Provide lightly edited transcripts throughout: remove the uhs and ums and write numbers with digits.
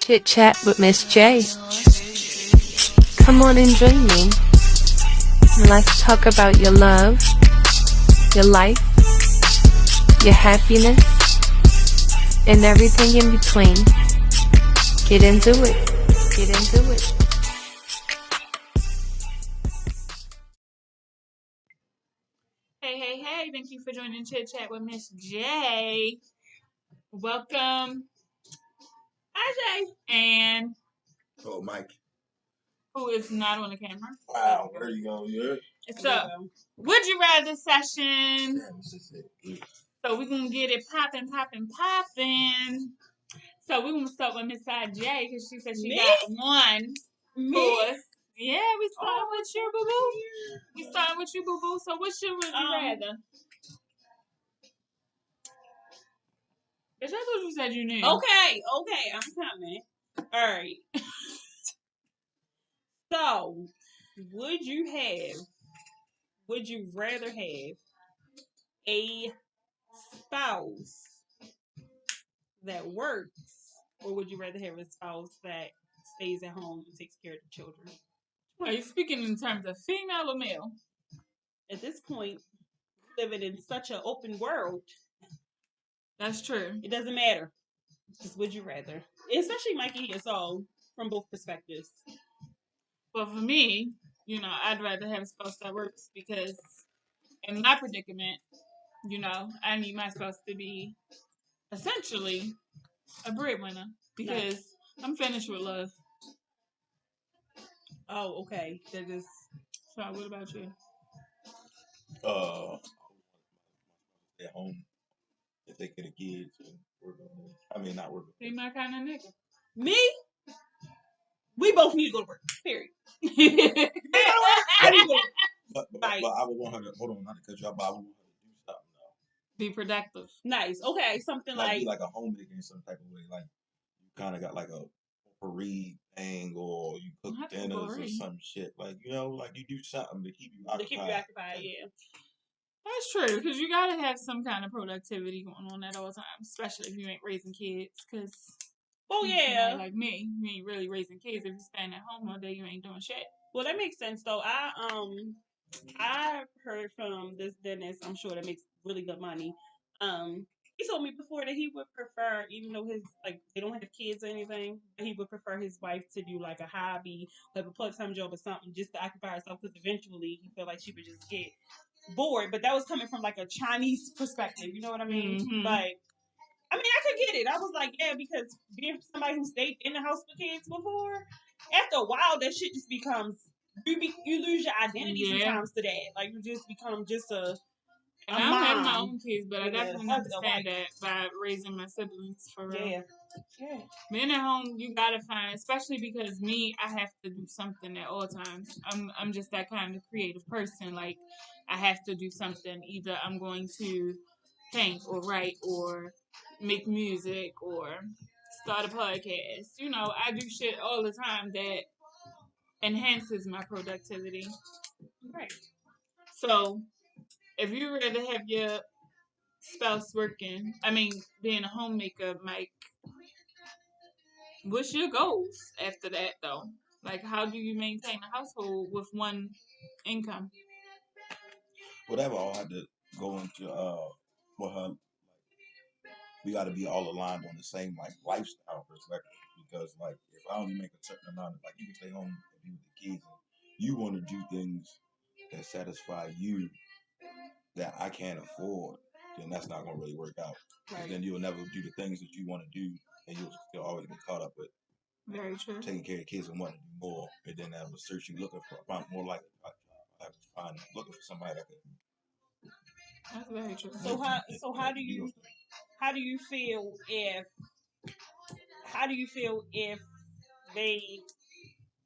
Chit Chat with Miss J. Come on and join me. And let's talk about your love, your life, your happiness, and everything in between. Get into it. Get into it. Hey, thank you for joining Chit Chat with Miss J. Welcome. Hi, Jay. And Oh, Mike. who is not on the camera. Wow, there you go. Yeah. So, would you rather session? Damn, this is it. So, we're going to get it popping. So, we're going to start with Miss J because she said she got one for us. Yeah, we starting with you, boo boo. We starting with you, boo boo. So, what should would you rather? Is that what you said you knew? Okay, I'm coming. All right. So, would you rather have a spouse that works, or would you rather have a spouse that stays at home and takes care of the children? Are you speaking in terms of female or male? At this point, living in such an open world, That's true. it doesn't matter. Just would you rather? Especially Mikey here, so from both perspectives. But for me, I'd rather have a spouse that works because in my predicament, I need my spouse to be essentially a breadwinner because I'm finished with love. Oh, okay. That is. So, what about you? At home to take care of the kids and work on it. I mean, not work. Be my kind of nigga. Me? We both need to go to work. Period. I need to go. But I would want her to hold on, not to cut you off, but I would want her to do something though. Be productive. Nice. Okay, something like be like a homemaker in some type of way. Like you kind of got like a potpourri thing, or you cook dinners or some shit. Like like you do something to keep you occupied. Yeah. That's true, because you gotta have some kind of productivity going on at all times, especially if you ain't raising kids. Because like me, you ain't really raising kids. If you staying at home all day, you ain't doing shit. Well, that makes sense though. I've heard from this dentist. I'm sure that makes really good money. He told me before that he would prefer, even though they don't have kids or anything, he would prefer his wife to do like a hobby, like a part-time job or something, just to occupy herself. Because eventually, he felt like she would just get bored. But that was coming from like a Chinese perspective. You know what I mean? Mm-hmm. Like, I mean, I could get it. I was like, yeah, because being somebody who stayed in the house with kids before, after a while, that shit just becomes you lose your identity sometimes to that. Like you just become just a and I don't have my own kids, but I definitely understand that by raising my siblings for real. Yeah. Being at home, you gotta find, especially because me, I have to do something at all times. I'm just that kind of creative person. Like I have to do something. Either I'm going to paint or write or make music or start a podcast. I do shit all the time that enhances my productivity. Right. So if you rather have your spouse working, being a homemaker, Mike, what's your goals after that though? Like how do you maintain a household with one income? Whatever, I'll have to go into for her. We got to be all aligned on the same lifestyle perspective, because if I only make a certain amount of you can stay home and be with the kids, and you want to do things that satisfy you that I can't afford, then that's not gonna really work out. Right. Then you'll never do the things that you want to do, and you'll still always get caught up with very true taking care of kids and wanting to do more, and then that will search you looking for more like looking for somebody that could. That's very true. So how do you feel if they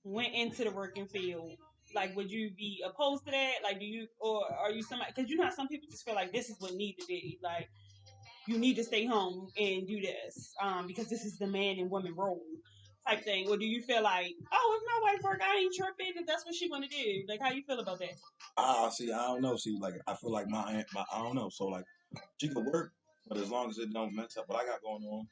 went into the working field? Like, would you be opposed to that? Like, or are you somebody? Because how some people just feel like this is what need to be. Like, you need to stay home and do this, because this is the man and woman role type thing. Or do you feel like, oh, if my wife work, I ain't tripping if that's what she want to do? Like, how you feel about that? See, I don't know. See, I feel like my I don't know. So she could work, but as long as it don't mess up what I got going on,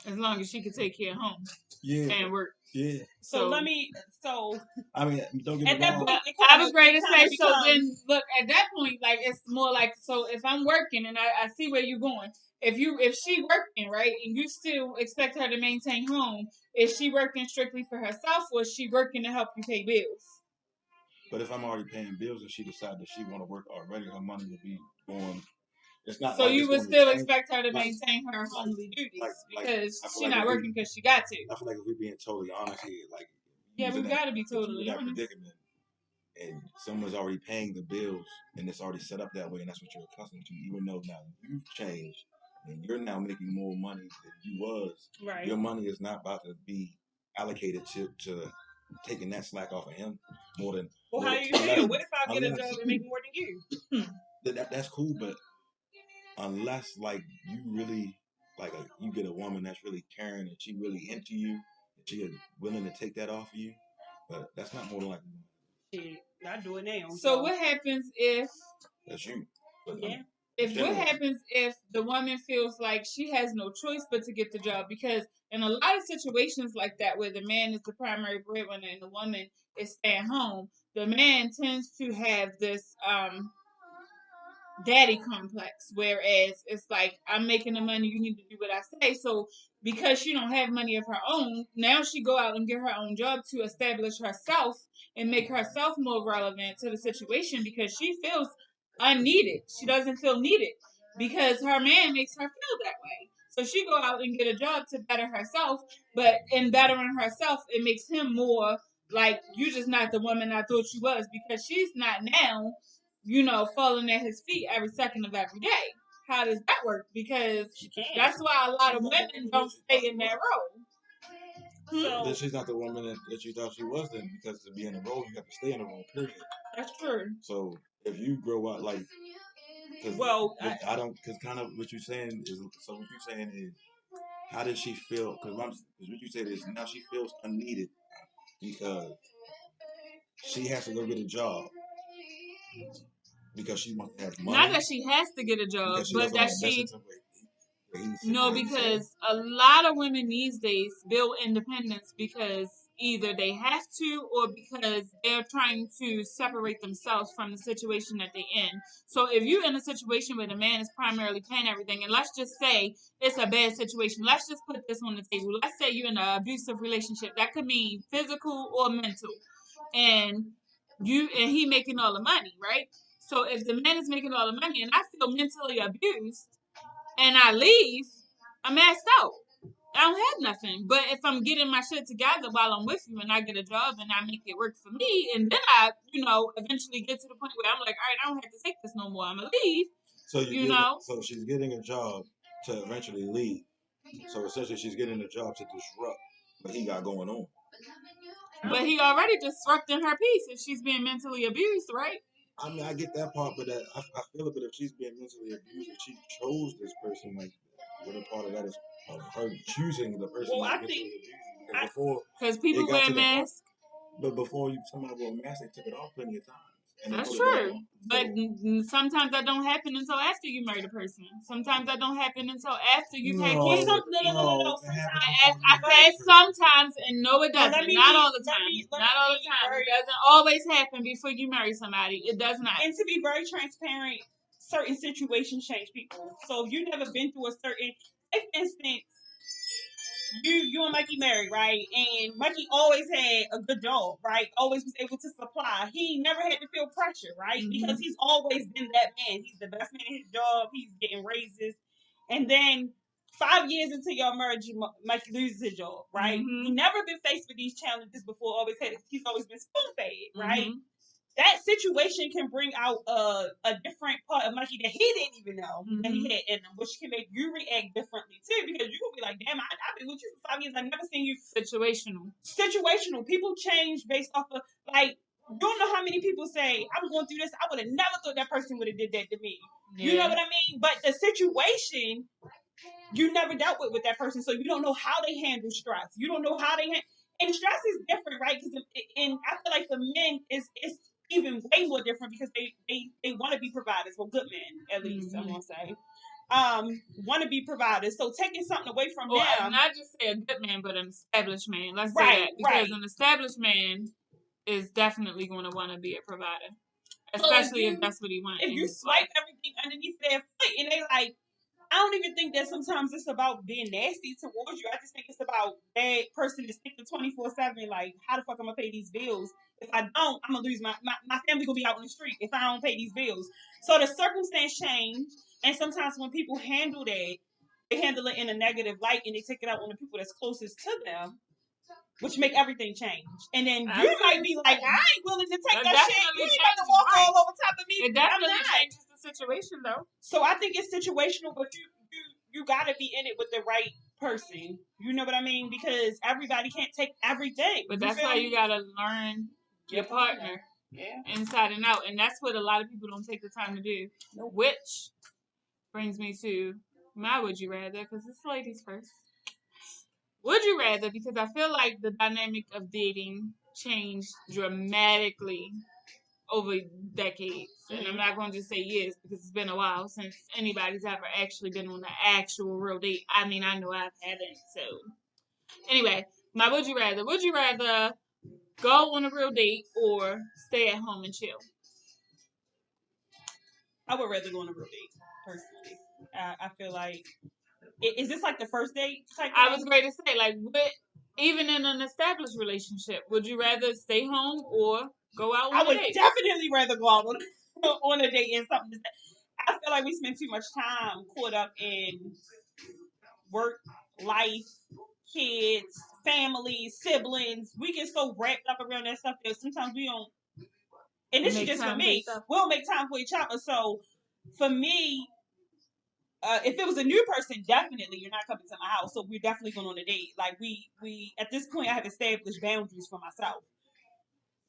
as long as she can take care of home Yeah, and work. yeah. So let me. So I mean, don't get me at that wrong. point, I was going to say, so then, becomes. look, at that point, like, it's more like, so if I'm working and I see where you're going, if she working, right, and you still expect her to maintain home, is she working strictly for herself or is she working to help you pay bills? But if I'm already paying bills and she decides that she want to work already, her money would be going. It's not So like you it's would going to still change. expect her to Like, maintain her homely duties like because I feel she's like not if working because she got to. I feel like if we're being totally honest here, like Yeah, was we in got to be if you totally in that honest. predicament and someone's already paying the bills and it's already set up that way and that's what you're accustomed to, even though now you've changed and you're now making more money than you was, Right. your money is not about to be allocated to taking that slack off of him more than. Well, how do you unless, feel? What if I get a unless job and make more than you? that's cool, but unless like you really like you get a woman that's really caring and she really into you, and she is willing to take that off of you, but that's not more than likely. Shit, I do it now. So what happens if? That's you. But, Yeah. What happens if the woman feels like she has no choice but to get the job? Because in a lot of situations like that, where the man is the primary breadwinner and the woman is staying home, the man tends to have this daddy complex, whereas it's like, I'm making the money, you need to do what I say. So because she don't have money of her own, now she go out and get her own job to establish herself and make herself more relevant to the situation because she feels unneeded. She doesn't feel needed because her man makes her feel that way. So she go out and get a job to better herself, but in bettering herself, it makes him more like, you just not the woman I thought you was, because she's not now, falling at his feet every second of every day. How does that work? Because that's why a lot of women don't stay in that role. So she's not the woman that you thought she was then, because to be in a role, you have to stay in a role, period. That's true. So if you grow up like, I don't, because kind of what you're saying is, so what you're saying is, how does she feel? Because what you said is now she feels unneeded because she has to go get a job because she wants to have money. Not that she has to get a job, but that she. No, because a lot of women these days build independence because either they have to or because they're trying to separate themselves from the situation that they're in. So if you're in a situation where the man is primarily paying everything, and let's just say it's a bad situation, let's just put this on the table. Let's say you're in an abusive relationship. That could mean physical or mental. And he making all the money, right? So if the man is making all the money and I feel mentally abused, and I leave, I'm asked out. I don't have nothing. But if I'm getting my shit together while I'm with you and I get a job and I make it work for me, and then I, eventually get to the point where I'm like, all right, I don't have to take this no more. I'm going to leave. So she's getting a job to eventually leave. So essentially she's getting a job to disrupt what he got going on. But he already disrupting her peace if she's being mentally abused, right? I mean, I get that part, but I feel it. But if she's being mentally abused, if she chose this person, like, what a part of that is her choosing the person that's mentally abused. Because people wear masks. But before somebody wore a mask, they took it off plenty of times. That's true. But sometimes that don't happen until after you marry the person. Sometimes that don't happen until after you've had kids. No. I said sometimes, and no, it doesn't. Not all the time. Not all the time. It doesn't always happen before you marry somebody. It does not. And to be very transparent, certain situations change people. So if you've never been through a certain, for instance, you and Mikey married, right? And Mikey always had a good job, right? Always was able to supply. He never had to feel pressure, right? Mm-hmm. Because he's always been that man. He's the best man in his job. He's getting raises. And then 5 years into your marriage, Mikey loses his job, right? Mm-hmm. He's never been faced with these challenges before. He's always been spoon-fed, right? Mm-hmm. That situation can bring out a different part of Mikey that he didn't even know that he had in him, which can make you react differently too, because you will be like, damn, I've been with you for 5 years, I've never seen you. Situational. People change based off of, like, you don't know how many people say, I'm going through this, I would have never thought that person would have did that to me. Yeah. You know what I mean? But the situation you never dealt with that person, so you don't know how they handle stress. You don't know how they and stress is different, right? Because and I feel like for men it's even way more different because they want to be providers. Well, good men, at least, I'm gonna say. want to be providers. So taking something away from Or them. not just say a good man, but an established man. Let's say Right, that. Because right. an established man is definitely going to want to be a provider. So Especially if that's what he wants. if you swipe everything underneath their foot and they like, I don't even think that sometimes it's about being nasty towards you. I just think it's about that person is thinking 24/7, like, how the fuck I'm gonna pay these bills? If I don't, I'm gonna lose my family gonna be out on the street if I don't pay these bills. So the circumstance change, and sometimes when people handle that, they handle it in a negative light and they take it out on the people that's closest to them, which make everything change. And then you might be like, I ain't willing to take that shit. You ain't about to walk all over top of me. It definitely changes the situation, though. So I think it's situational, but you gotta be in it with the right person. You know what I mean? Because everybody can't take everything. But that's why you gotta learn your partner inside and out, and that's what a lot of people don't take the time to do. Nope. Which brings me to my would you rather, because it's ladies first. Would you rather? Because I feel like the dynamic of dating changed dramatically over decades. And I'm not going to just say years because it's been a while since anybody's ever actually been on an actual real date. I mean, I know I haven't. So, anyway, my would you rather? Would you rather go on a real date or stay at home and chill? I would rather go on a real date, personally. I feel like, is this like the first date type I thing? was going to say, like, even in an established relationship, would you rather stay home or go out on I a would date? definitely rather go out on a date and something. I feel like we spend too much time caught up in work, life, kids, family, siblings. We get so wrapped up around that stuff that sometimes we don't. And this is just for me. We don't make time for each other. So for me, if it was a new person, definitely you're not coming to my house. So we're definitely going on a date. Like we at this point, I have established boundaries for myself.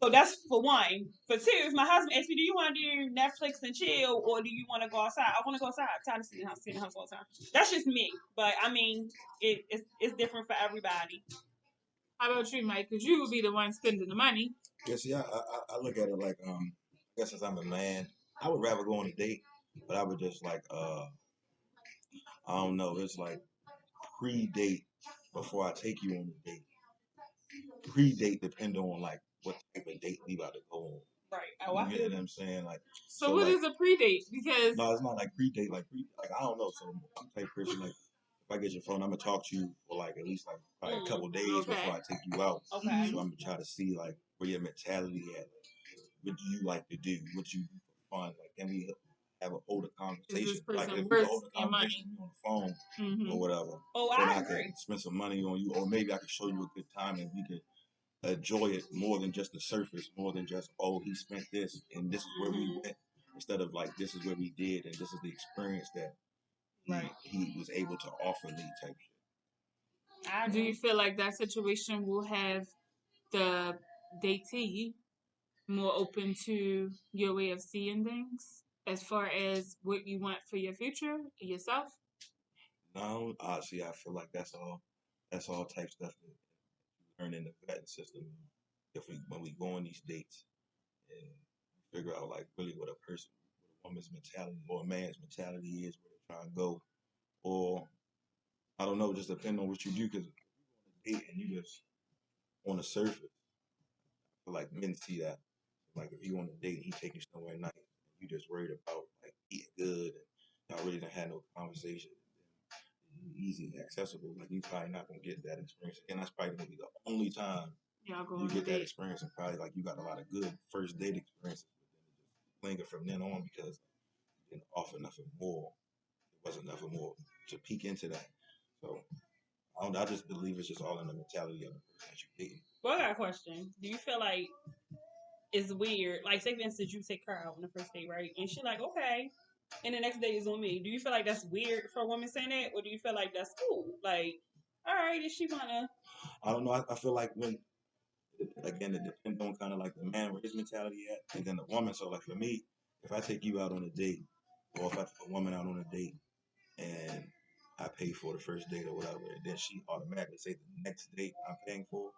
So that's for one. For two, if my husband asks me, do you want to do Netflix and chill, or do you want to go outside? I want to go outside. I'm tired of sitting in the house all the time. That's just me. But I mean, it's different for everybody. How about you, Mike? Because you would be the one spending the money. Yeah, see, I look at it like, I guess since I'm a man, I would rather go on a date, but I would just like, I don't know, it's like pre-date before I take you on the date. Pre-date depend on like what type of date we about to go on. Right. Oh, I You feel get what I'm saying? Like, so what like, is a pre-date? Because no, it's not like pre-date. Like I don't know. So I'm the type of person like, if I get your phone, I'm gonna talk to you for like at least like probably a couple days before I take you out. Okay. So I'm gonna try to see like where your mentality at. What do you like to do? What you do for fun? Like, can we have an older conversation? Like, if we have an older conversation on the phone or whatever, then I can spend some money on you, or maybe I can show you a good time and we can enjoy it more than just the surface, more than just, oh, he spent this and this is where we went, instead of like, this is where we did and this is the experience that he was able to offer me type shit. Do you feel like that situation will have the datee more open to your way of seeing things as far as what you want for your future, yourself? No, see, I feel like that's all type stuff that you learn in the vetting system. When we go on these dates and figure out like really what a woman's mentality or a man's mentality is, where they're trying to go, or I don't know, just depend on what you do. Because if you go on a date and you just on the surface, I feel like men see that. Like if you on a date and he taking you somewhere nice, and you just worried about like eating good, and y'all really didn't have no conversation, easy and accessible, like you probably not gonna get that experience. And that's probably gonna be the only time you get that experience, and probably like you got a lot of good first date experiences, but then it just linger from then on because you didn't offer nothing more. There wasn't nothing more to peek into that. So I just believe it's just all in the mentality of the person that you're dating. Well, I got a question. Do you feel like it's weird? Like, say for instance, you take her out on the first date, right? And she's like, okay. And the next day is on me. Do you feel like that's weird for a woman saying that? Or do you feel like that's cool? Like, all right, if she wanna. I don't know. I feel like when, again, it depends on kind of like the man where his mentality at, and then the woman. So like for me, if I take you out on a date, or if I take a woman out on a date, and I pay for the first date or whatever, and then she automatically say the next date I'm paying for,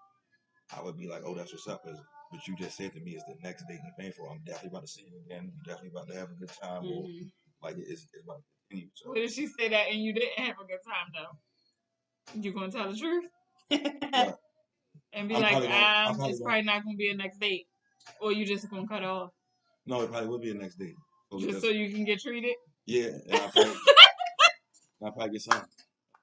I would be like, oh, that's what's up. Cause what you just said to me is the next date you're paying for. I'm definitely about to see you again. You're definitely about to have a good time. Or like it's about continue. So What if she say that and you didn't have a good time though? You gonna tell the truth but and be I'm like, probably gonna. I'm probably it's gonna. probably not gonna be a next date, or you just gonna cut off No, it probably will be the next day. just so you can get treated. Yeah, and I'll probably get some.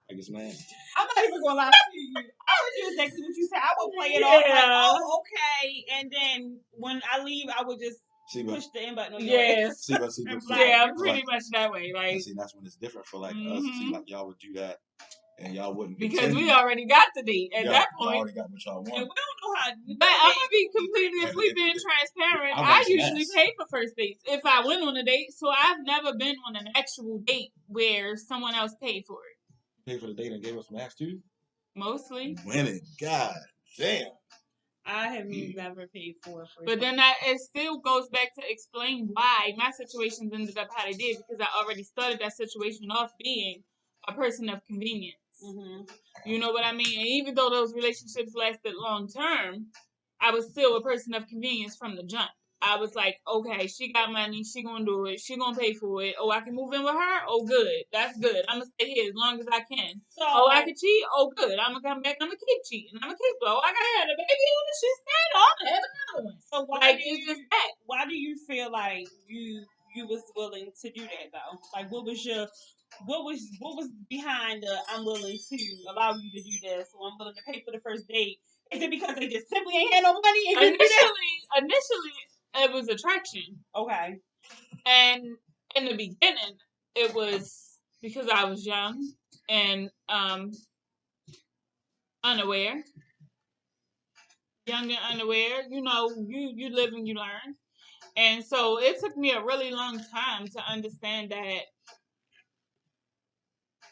I get some ass. I'm not even gonna lie to you. I heard you exactly what you said. I would play it off like, Yeah. oh, okay, and then when I leave, I would just See, but push the end button on your ass. Yes. see, but Yeah, I'm pretty much that way. Like, and see, that's when it's different for like us. See, Mhm. like y'all would do that, and y'all wouldn't because continue. we already got the date at Y'all- that y'all point. already got what y'all And we want. don't know how to do But I'm that. gonna be completely, if we being transparent, I'm I like, usually yes. pay for first dates if I went on a date. So I've never been on an actual date where someone else paid for it. Paid for the date and gave us some ass too. Mostly. Winning, god damn. I have never paid for it. But then that it still goes back to explain why my situations ended up how they did, because I already started that situation off being a person of convenience. Mm-hmm. You know what I mean? And even though those relationships lasted long term, I was still a person of convenience from the jump. I was like, okay, she got money, she gonna do it, she gonna pay for it. Oh, I can move in with her? Oh, good. That's good. I'm gonna stay here as long as I can. So, Oh, I can cheat? Oh, good. I'm gonna come back, I'm gonna keep cheating. I'm gonna keep, oh, I gotta have a baby on the shit stand on, have another one. so Like, it's just that. why do you feel like you was willing to do that though? Like, what was behind the I'm willing to allow you to do this, or I'm willing to pay for the first date? Is it because they just simply ain't had no money? And Initially, it was attraction. Okay. And in the beginning, it was because I was young and unaware. Young and unaware. You know, you live and you learn. And so it took me a really long time to understand that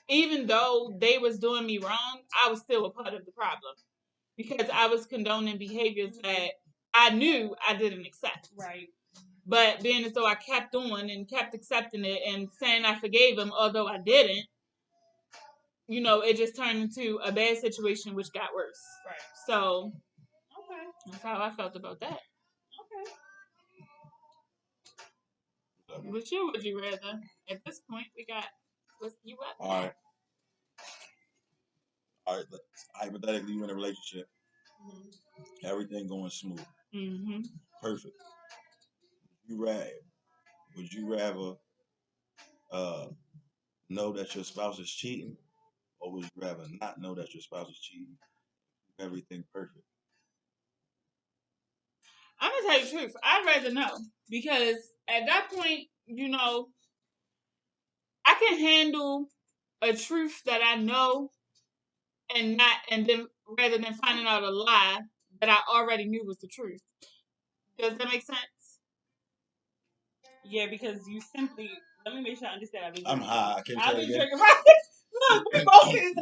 even though they was doing me wrong, I was still a part of the problem. Because I was condoning behaviors that I knew I didn't accept. Right. But being as though I kept on and kept accepting it and saying I forgave him, although I didn't, you know, it just turned into a bad situation, which got worse. Right. So, Okay. that's how I felt about that. Okay. With you, would you rather? At this point, we got what's you up? All right. Hypothetically, you in a relationship, everything going smooth, Mm-hmm. perfect. Would you rather know that your spouse is cheating, or would you rather not know that your spouse is cheating? Everything perfect. I'm gonna tell you the truth. I'd rather know, because at that point, you know, I can handle a truth that I know and then rather than finding out a lie that I already knew was the truth. Does that make sense? Yeah, because you simply. Let me make sure I understand. I'm high. I can't I've tell been you. drinking. Right? Look, we both is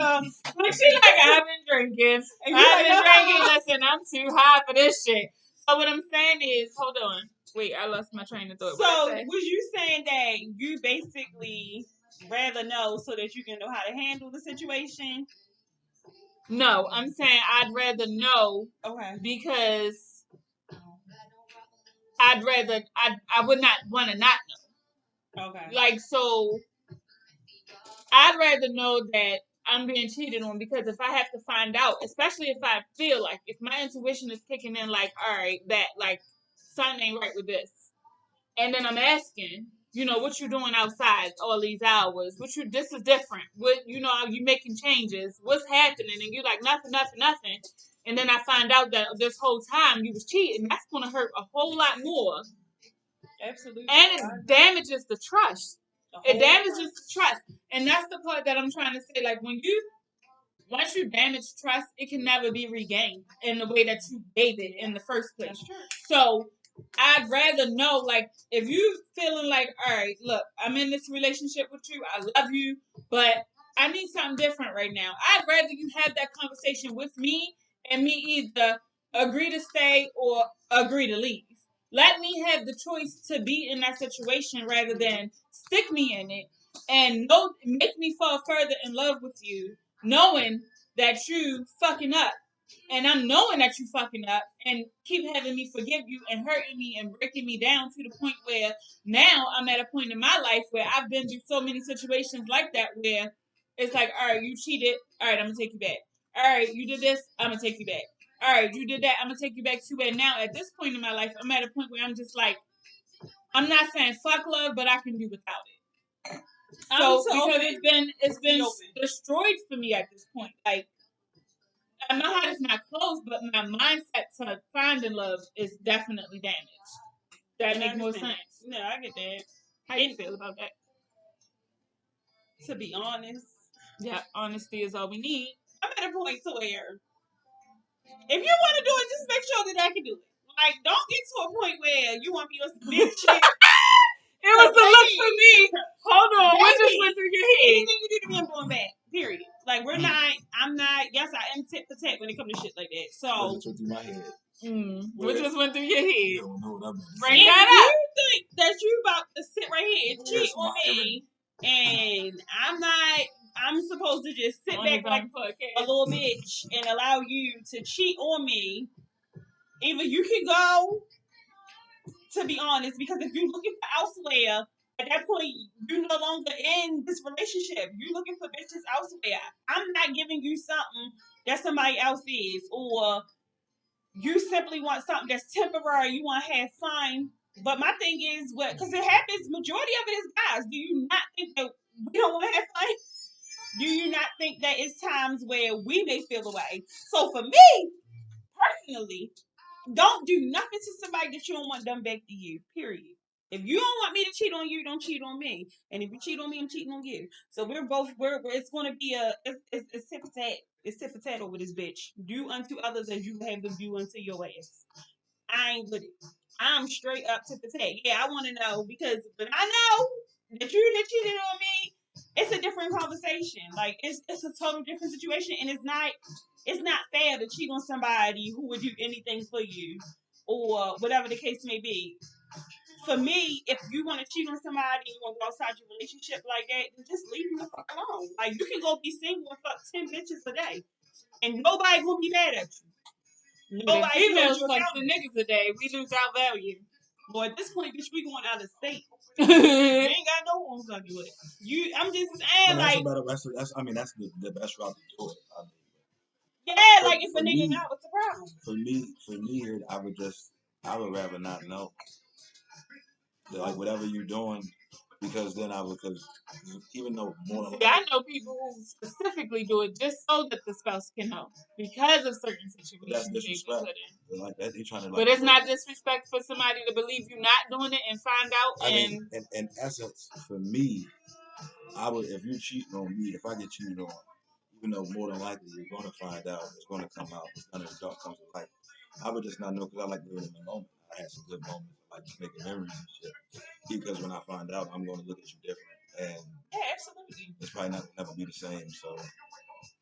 Like she like I've been drinking. And you I've like, been "No." drinking. Listen, I'm too high for this shit. So what I'm saying is, hold on. Wait, I lost my train of thought. So What I say? was you saying that you basically rather know so that you can know how to handle the situation? No, I'm saying I'd rather know Okay. because I would not want to not know. Okay. Like, so I'd rather know that I'm being cheated on, because if I have to find out, especially if I feel like, if my intuition is kicking in, like, all right, that like something ain't right with this, and then I'm asking, you know, what you doing outside all these hours? This is different. What, you know, are you making changes? What's happening? And you like nothing. And then I find out that this whole time you was cheating. That's gonna hurt a whole lot more. Absolutely. And it damages the trust. It damages the trust. And that's the part that I'm trying to say. Like, once you damage trust, it can never be regained in the way that you gave it in the first place. That's true. So I'd rather know, like, if you feeling like, all right, look, I'm in this relationship with you, I love you, but I need something different right now. I'd rather you have that conversation with me and me either agree to stay or agree to leave. Let me have the choice to be in that situation rather than stick me in it and make me fall further in love with you, knowing that you fucking up and I'm knowing that you fucking up and keep having me forgive you and hurting me and breaking me down to the point where now I'm at a point in my life where I've been through so many situations like that where it's like, all right, you cheated, all right, I'm gonna take you back. All right, you did this, I'm gonna take you back. All right, you did that, I'm gonna take you back too. And now at this point in my life, I'm at a point where I'm just like, I'm not saying fuck love, but I can do without it. So because it's been destroyed for me at this point. Like my heart is not closed, but my mindset to finding love is definitely damaged. That makes more sense. No, I get that. How you feel about that? To be honest, yeah, honesty is all we need. I'm at a point to where if you want to do it, just make sure that I can do it. Like, don't get to a point where you want me to big shit. It was the look for me. Hold on, what just went through your head? Anything you do to me, I'm going back. Period. Like, I'm not. Yes, I am tit for tat when it comes to shit like that. So, what just went through my head? What just went through your head? You don't know what I'm Bring that up. You think that you about to sit right here and cheat on me, and I'm supposed to just sit back like a little bitch and allow you to cheat on me. Either you can go, to be honest, because if you're looking for elsewhere, at that point, you're no longer in this relationship. You're looking for bitches elsewhere. I'm not giving you something that somebody else is, or you simply want something that's temporary. You want to have fun. But my thing is, because it happens, majority of it is guys. Do you not think that we don't want to have fun? Do you not think that it's times where we may feel away? So for me, personally, don't do nothing to somebody that you don't want done back to you. Period. If you don't want me to cheat on you, don't cheat on me. And if you cheat on me, I'm cheating on you. So it's going to be it's tit for tat. It's tit for tat over this bitch. Do unto others as you have them do unto your ass. I ain't with it. I'm straight up tit for tat. Yeah, I want to know, because when I know that you cheated on me, it's a different conversation. Like it's a total different situation, and it's not fair to cheat on somebody who would do anything for you, or whatever the case may be. For me, if you want to cheat on somebody, you want to go outside your relationship like that, then just leave them the fuck alone. Like, you can go be single and fuck 10 bitches a day, and nobody gonna be mad at you. Nobody females fuck the niggas a day. We lose our value. Boy, at this point, bitch, we going out of state. You ain't got no one fucking with you. I'm just saying, like, that's the best route to do it. Yeah, like if a nigga not, what's the problem? For me, I would rather not know. Like whatever you're doing, because even though more. I know people who specifically do it just so that the spouse can know because of certain situations. That's disrespect. Like that, trying to. But it's not disrespect for somebody to believe you're not doing it and find out. In essence, for me, I would, if you cheating on me, if I get cheated on, even though more than likely you're going to find out, it's going to come out. None of the dark comes to light. I would just not know, because I like living in the moment. I had some good moments. I like making memories and shit. Because when I find out, I'm going to look at you different. And yeah, absolutely. It's probably not never be the same. So.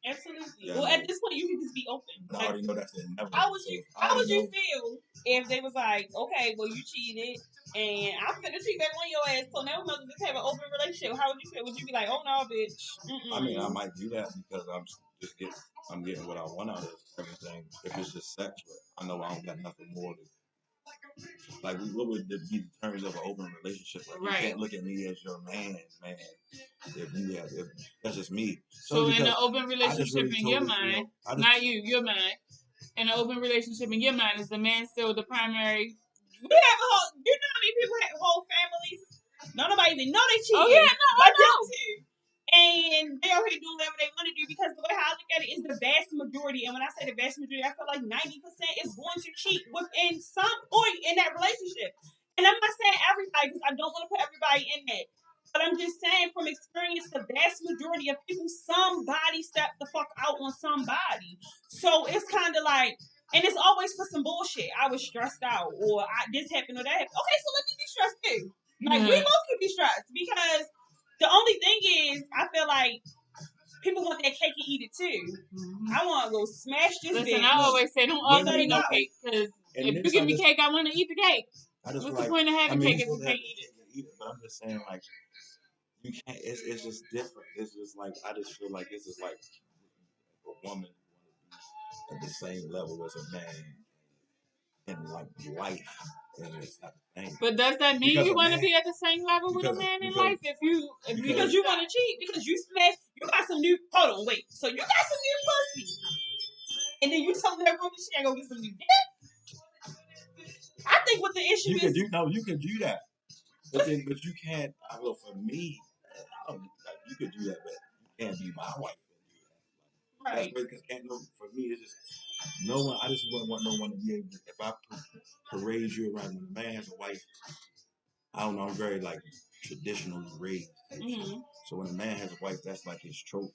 Absolutely. Yeah, well, at this point, you can just be open. I already know that's the inevitable. How would you feel if they was like, okay, well, you cheated, and I'm finna cheat back on your ass, so now we're gonna just have an open relationship? How would you feel? Would you be like, oh no, bitch? I mean, I might do that because I'm getting what I want out of everything. If it's just sex, but I know I don't got nothing more to. Like, what would be the terms of an open relationship? Like, right. You can't look at me as your man. If that's just me. So in an open relationship in your mind, not you, your mind. In an open relationship in your mind, is the man still the primary? We have a whole. You know how many people have whole families? Nobody even know they cheating. Oh yeah, no, I know. And they already do whatever they want to do, because the way how I look at it is the vast majority. And when I say the vast majority, I feel like 90% is going to cheat within some point in that relationship. And I'm not saying everybody, because I don't want to put everybody in that. But I'm just saying from experience, the vast majority of people, somebody stepped the fuck out on somebody. So it's kind of like, and it's always for some bullshit. I was stressed out, or this happened, or that happened. Okay, so let me be stressed too. Like, we both can be stressed, because the only thing is, I feel like people want that cake and eat it too. I want to go smash this bitch. I always say, don't offer me no cake, because if you give me cake, I want to eat the cake. What's the point of having cake if you can't eat it? But I'm just saying, like, you can't. It's just different. It's just like, I just feel like this is like a woman at the same level as a man in like life, and it's not the thing. But does that mean Because you a want to man, be at the same level with a because man in because life? If you Because you want to cheat. Because you smashed. You got some new. Hold on, wait. So you got some new pussy, and then you told that woman she ain't gonna get some new dick. I think what the issue you is. can do you can do that, but you can't. I will for me. I don't like you could do that, but you can't be my wife. Right. That's because can't no for me. It's just no one. I just wouldn't want no one to be able to. If I parade you around when a man has a wife, I don't know. I'm very like traditionally raised. Mm-hmm. So when a man has a wife, that's like his trophy.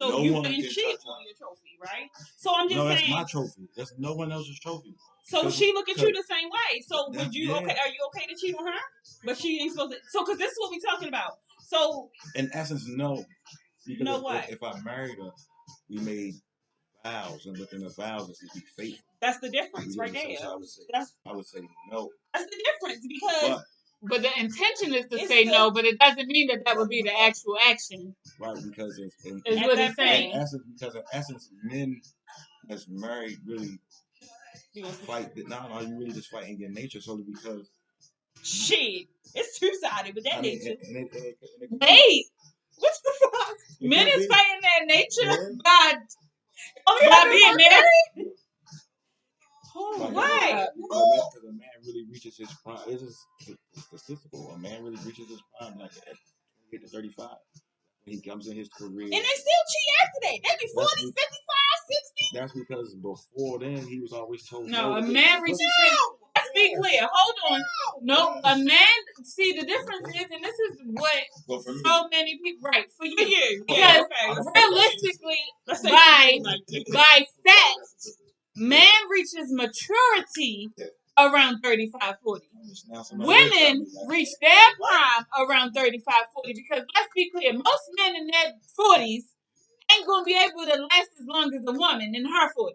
So No you one can can cheat touch on your trophy, right? So I'm just No, saying. that's my trophy. That's no one else's trophy. So she look at you the same way. So That- would you yeah. okay? Are you okay to cheat on her? But she ain't supposed to. So because this is what we talking about. So In essence, no. Because know what? if I married her, we made vows, and within the vows is to be faithful. That's the difference You right know, there. so I would say no. That's the difference because But the intention is to It's say the- no, but it doesn't mean that would be the actual action. Right, because Is At what that he's saying. in essence, men that's married really you gonna fight. No, you really just fighting your nature solely because shit. It's two sided, but that I mean, nature. Wait, What the fuck? men is fighting their nature Yeah. by being married. Like, What? Because a man really reaches his prime. It's just statistical. A man really reaches his prime like at 28 to 35. When he comes in his career. And they still cheat after that. They be 40, 55, 60. That's because before then he was always told No, a because man reaches his. Let's be clear. Hold on. No, a man. See, the difference is, and this is what Well, for me, so many people. Right for For you. you. Because Yeah, okay. realistically, Let's say by stats, man reaches maturity around 35, 40. Women reach their prime around 35, 40 because let's be clear, most men in their 40s ain't going to be able to last as long as a woman in her 40s.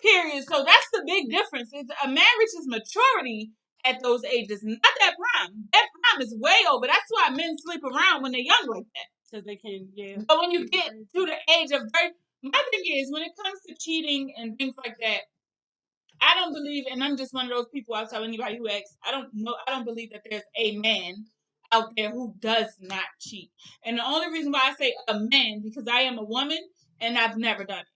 Period. So that's the big difference. Is a man reaches maturity at those ages, not that prime. That prime is way over. That's why men sleep around when they're young like that. Because they can, yeah. But when you get to the age of 30, my thing is when it comes to cheating and things like that, I don't believe, and I'm just one of those people. I'll tell anybody who asks. I don't believe that there's a man out there who does not cheat. And the only reason why I say a man because I am a woman and I've never done it,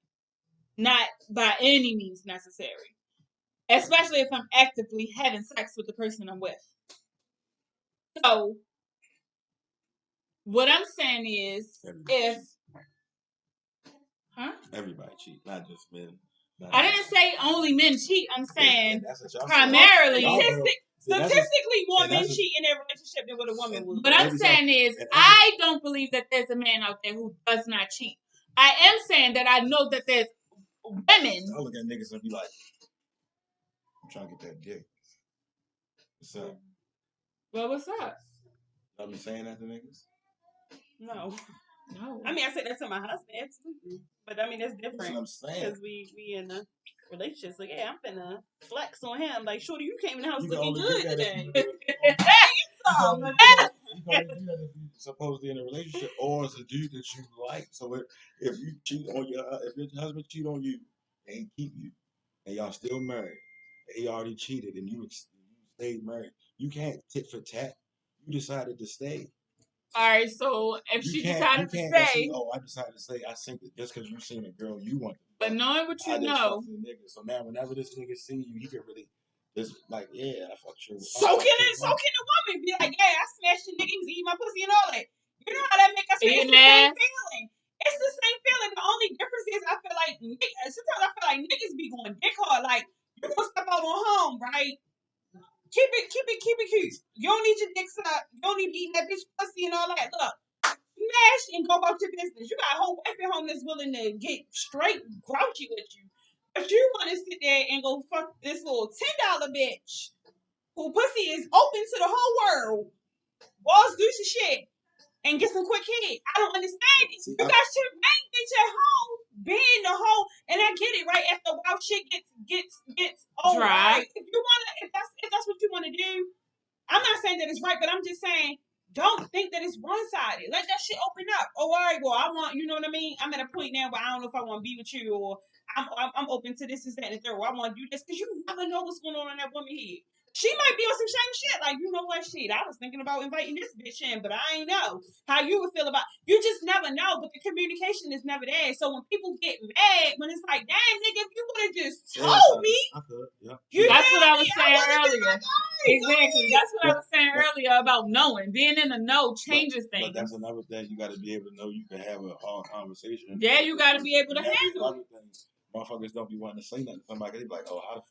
not by any means necessary. Especially if I'm actively having sex with the person I'm with. So, what I'm saying is, everybody cheat, not just men. I didn't say only men cheat. I'm saying that's primarily. Statistically, more men cheat in their relationship than what a woman would. What I'm saying is, I don't believe that there's a man out there who does not cheat. I am saying that I know that there's women. I look at niggas and be like, I'm trying to get that dick. What's up? Well, what's up? I be saying that to niggas? No. No. I mean, I say that to my husband, absolutely. But I mean, that's different. That's what I'm saying. Because we in a relationship. So yeah, I'm finna flex on him. Like, shorty, you came in the house You looking can good only today. You can only do that if you're supposedly in a relationship or as a dude that you like. So if you cheat on if your husband cheat on you and keep you, and y'all still married, and he already cheated and you stayed married, you can't tit for tat. You decided to stay. All right, so if she decided to stay, I decided to stay. I think that just because you seen a girl you want. But knowing what you know, so now whenever this nigga see you, he can really just like, yeah, I fucked you. So can the woman be like, yeah, I smashed your nigga, he was eating my pussy and all that. You know how that make us feel? It's the same feeling. It's the same feeling. The only difference is I feel like sometimes I feel like niggas be going dick hard. Like you gonna step out on home, right? Keep it cute. You don't need your dick sucked. You don't need to eat that bitch pussy and all that. Look, smash and go about your business. You got a whole wife at home that's willing to get straight grouchy with you. If you want to sit there and go fuck this little $10 bitch who pussy is open to the whole world, balls do some shit, and get some quick hit. I don't understand it. You got your main bitch at home being the whole, and I get it, right? After a while, shit gets old. Dry. Right? If that's what you want to do, I'm not saying that it's right, but I'm just saying don't think that it's one sided. Let that shit open up. Oh, all right, well, I want, you know what I mean? I'm at a point now where I don't know if I want to be with you or I'm open to this, that, and the third. Or I want to do this because you never know what's going on in that woman head. She might be on some same shit. Like, you know what, shit, I was thinking about inviting this bitch in, but I ain't know how you would feel about. You just never know, but the communication is never there. So when people get mad, when it's like, damn, nigga, if you would have just told me, I could, yeah. That's what I was I saying would've been earlier. like, "Alright, go Exactly. ahead." That's what I was saying earlier about knowing. Being in the know changes But things. that's another thing. You got to be able to know you can have a hard conversation. Yeah, you got to be able to And that's handle another thing. Motherfuckers don't be wanting to say nothing to somebody. They be like, oh, how the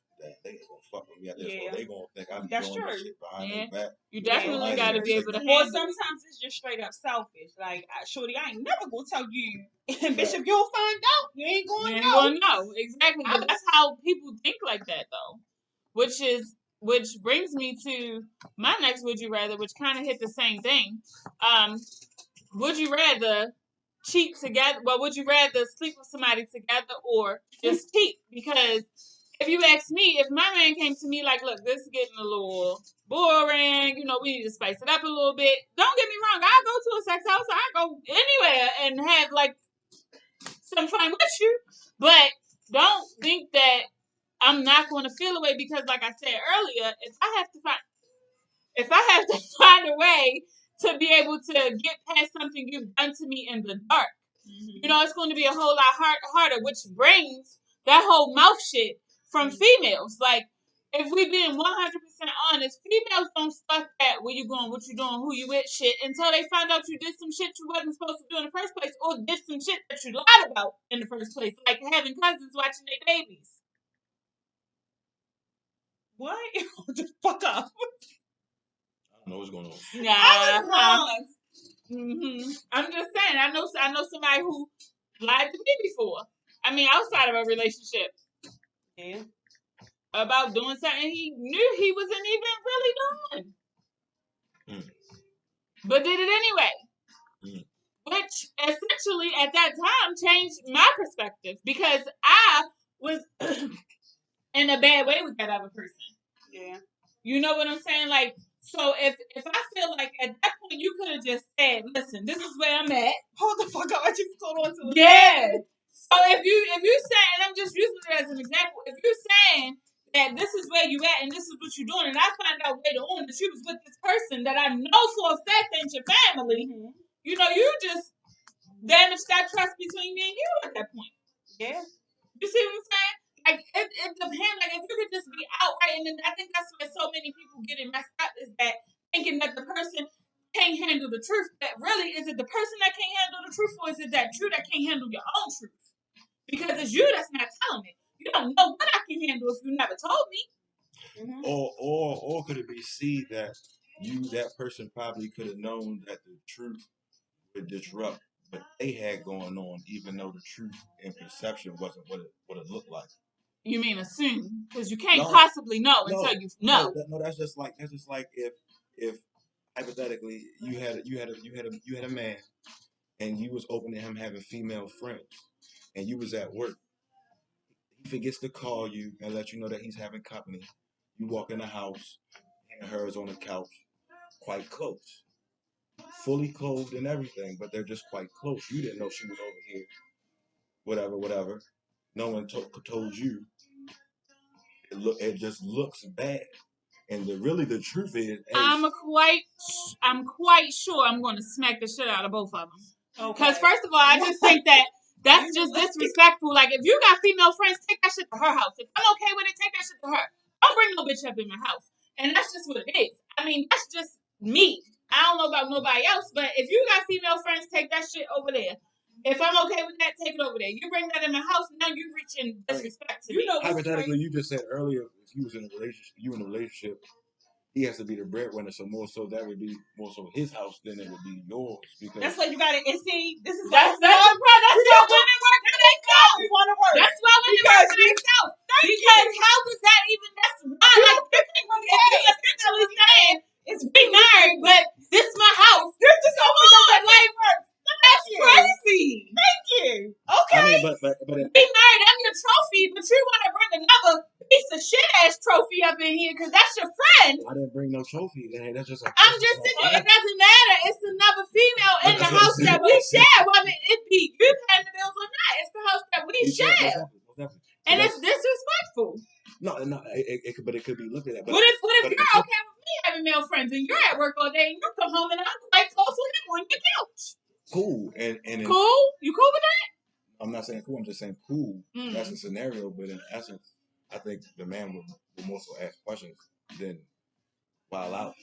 they ain't gonna fuck with me at this, Yeah. or they gonna think I'm That's doing this true. shit behind Yeah. their back. You Yeah, definitely I ain't got to gonna be say able to nothing. Or handle. sometimes it's just straight up selfish. Like, shorty, I ain't never gonna tell you. Bitch, if you don't find out, you ain't You gonna ain't know. gonna know. Exactly. But that's how people think like that though. Which brings me to my next would you rather, which kind of hit the same thing. Would you rather cheat together? Well, would you rather sleep with somebody together or just cheat? Because if you ask me, if my man came to me like, look, this is getting a little boring, you know, we need to spice it up a little bit. Don't get me wrong, I'll go to a sex house, I'll go anywhere and have like some fun with you. But don't think that I'm not going to feel away because, like I said earlier, if I have to find a way to be able to get past something you've done to me in the dark, you know, it's going to be a whole lot harder, which brings that whole mouth shit from females. Like, if we being 100% honest, females don't start that where you going, what you doing, who you with shit until they find out you did some shit you wasn't supposed to do in the first place or did some shit that you lied about in the first place, like having cousins watching their babies. What? The fuck up. I don't know what's going on. I was wrong. I'm just saying, I know somebody who lied to me before. I mean, outside of a relationship. Yeah. About doing something he knew he wasn't even really doing. But did it anyway. Which essentially at that time changed my perspective because I was in a bad way with that other person. Yeah. You know what I'm saying? Like, so if I feel like at that point you could have just said, listen, this is where I'm at. Hold the fuck up. I just hold on to it. Yeah. So if you say, and I'm just using it as an example, if you're saying that this is where you at and this is what you're doing, and I find out later on that you was with this person that I know for a fact ain't your family, you know, you just damage that trust between me and you at that point. Yeah. You see what I'm saying? Like, it depends. Like, if you could just be outright, and then I think that's where so many people get it messed up is that thinking that the person can't handle the truth. That really, is it the person that can't handle the truth, or is it that you that can't handle your own truth? Because it's you that's not telling me. You don't know what I can handle if you never told me. Or could it be see that that person probably could have known that the truth would disrupt what they had going on, even though the truth and perception wasn't what it looked like. You mean assume? Because you can't possibly know until you know. No, that's just like if hypothetically you had a man and you was open to him having female friends and you was at work. He forgets to call you and let you know that he's having company. You walk in the house and her is on the couch, quite close, fully clothed and everything, but they're just quite close. You didn't know she was over here. Whatever. No one told you. It just looks bad. And the truth is, I'm quite sure I'm going to smack the shit out of both of them. Because first of all, I just think that's just disrespectful. Like, if you got female friends, take that shit to her house. If I'm okay with it, take that shit to her. Don't bring no bitch up in my house. And that's just what it is. I mean, that's just me. I don't know about nobody else, but if you got female friends, take that shit over there. If I'm okay with that, take it over there. You bring that in my house, now you reaching disrespect to me. Hypothetically, you just said earlier, if you was in a relationship, he has to be the breadwinner, so more so that would be more so his house than it would be yours. Because that's what you gotta see. This is that's why women work for themselves. We want to work. That's why women work for themselves. Because how does that even? That's why. Like, you're essentially saying it's be married, but this is my house. This is come on, like that's crazy. Thank you. Okay. I mean, but be married. I'm your trophy, but you want to bring another piece of shit ass trophy up in here because that's your friend. I didn't bring no trophy. That's just. I'm just saying it doesn't matter. It's another female in the house that we share. Whether it be you paying the bills or not, it's the house that we share, and it's disrespectful. No, it could, but it could be looked at. But what if you're okay with me having male friends and you're at work all day and you come home and I'm quite close with him on your couch? Cool, and cool. You cool with that? I'm not saying cool. I'm just saying cool. That's a scenario, but in essence, I think the man will more so ask questions than wild out.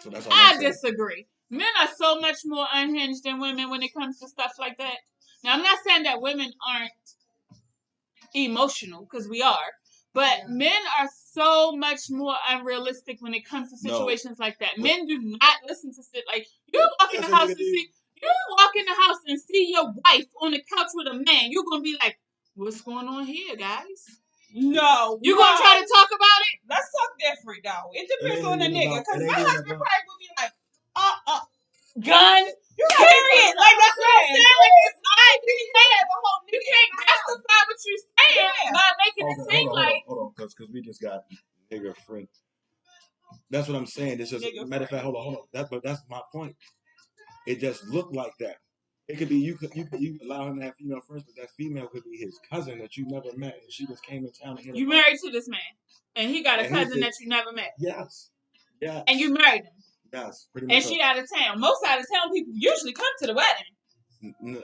So that's all I disagree. Men are so much more unhinged than women when it comes to stuff like that. Now, I'm not saying that women aren't emotional, because we are. But men are so much more unrealistic when it comes to situations like that. Men do not listen to shit like you walk in the house and see your wife on the couch with a man. You're gonna be like, "What's going on here, guys?" No, you gonna try to talk about it? Let's talk different though. It depends on the nigga, because my husband probably would be like, gun. Period. Like that's what I'm saying. Like it's not. You can't justify what you're saying by making it seem like. Hold on, because we just got nigga friend. That's what I'm saying. It's just matter of fact. Hold on. That's my point. It just looked like that. It could be you allow him to have female friends, but that female could be his cousin that you never met, and she just came in town. And you married to this man, and he got a cousin that you never met. Yes. Yeah. And you married him. Yes, pretty much. And she out of town. Most out of town people usually come to the wedding.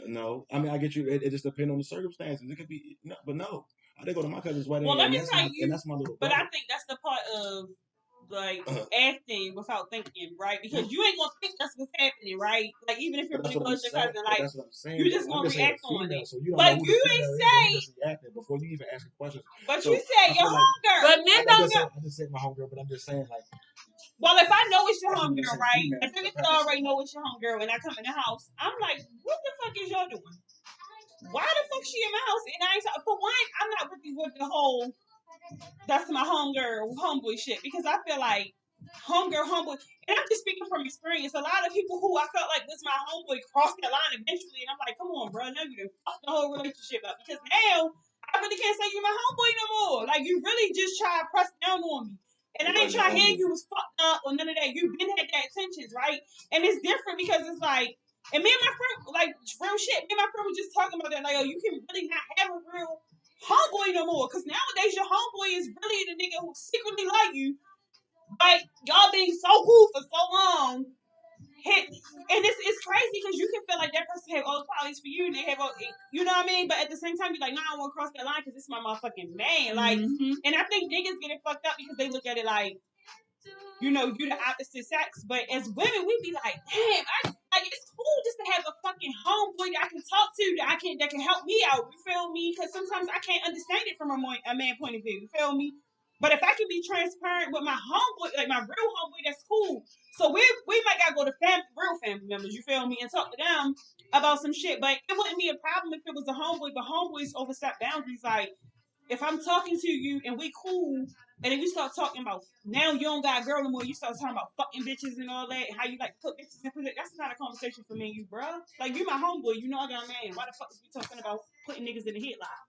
No, I mean I get you. It just depends on the circumstances. It could be, but no. I did go to my cousin's wedding. Well, let me tell you, and that's my little brother. But I think that's the part of like acting without thinking, right? Because you ain't gonna think that's what's happening, right? Like even if you're really close to your cousin, like that's what I'm saying. You just gonna react on it. So you but you ain't say before you even ask a question. But you said your homegirl. But men don't know. I just said my homegirl, but I'm just saying like. Well, if I know it's your homegirl, right? If niggas already know it's your homegirl and I come in the house, I'm like, what the fuck is y'all doing? Why the fuck she in my house? And I ain't for one, I'm not really with the whole that's my homeboy shit, because I feel like homeboy, and I'm just speaking from experience. A lot of people who I felt like was my homeboy crossed that line eventually, and I'm like, come on, bro, now you done fucked the whole relationship up, because now I really can't say you're my homeboy no more. Like you really just try to press down on me. And I ain't trying to hear you was fucked up or none of that. You've been had that intentions, right? And it's different because it's like, and me and my friend, like, real shit, me and my friend was just talking about that. Like, oh, you can really not have a real homeboy no more. Because nowadays, your homeboy is really the nigga who secretly like you. Like, y'all being so cool for so long. And it's crazy because you can feel like that person have all the qualities for you and they have all, you know what I mean? But at the same time, you're like, nah, I don't want to cross that line because this is my motherfucking man. Like, and I think niggas get it fucked up because they look at it like, you know, you the opposite sex. But as women, we be like, damn, like it's cool just to have a fucking homeboy that I can talk to, that can help me out. You feel me? Because sometimes I can't understand it from a man point of view. You feel me? But if I can be transparent with my homeboy, like my real homeboy, that's cool. So we might gotta go to real family members, you feel me, and talk to them about some shit. But it wouldn't be a problem if it was a homeboy. But homeboys overstep boundaries. Like if I'm talking to you and we cool, and then you start talking about now you don't got a girl anymore, you start talking about fucking bitches and all that, how you like put bitches in position. That's not a conversation for me and you, bro. Like you my homeboy, you know I got a man. Why the fuck is we talking about putting niggas in the headlock?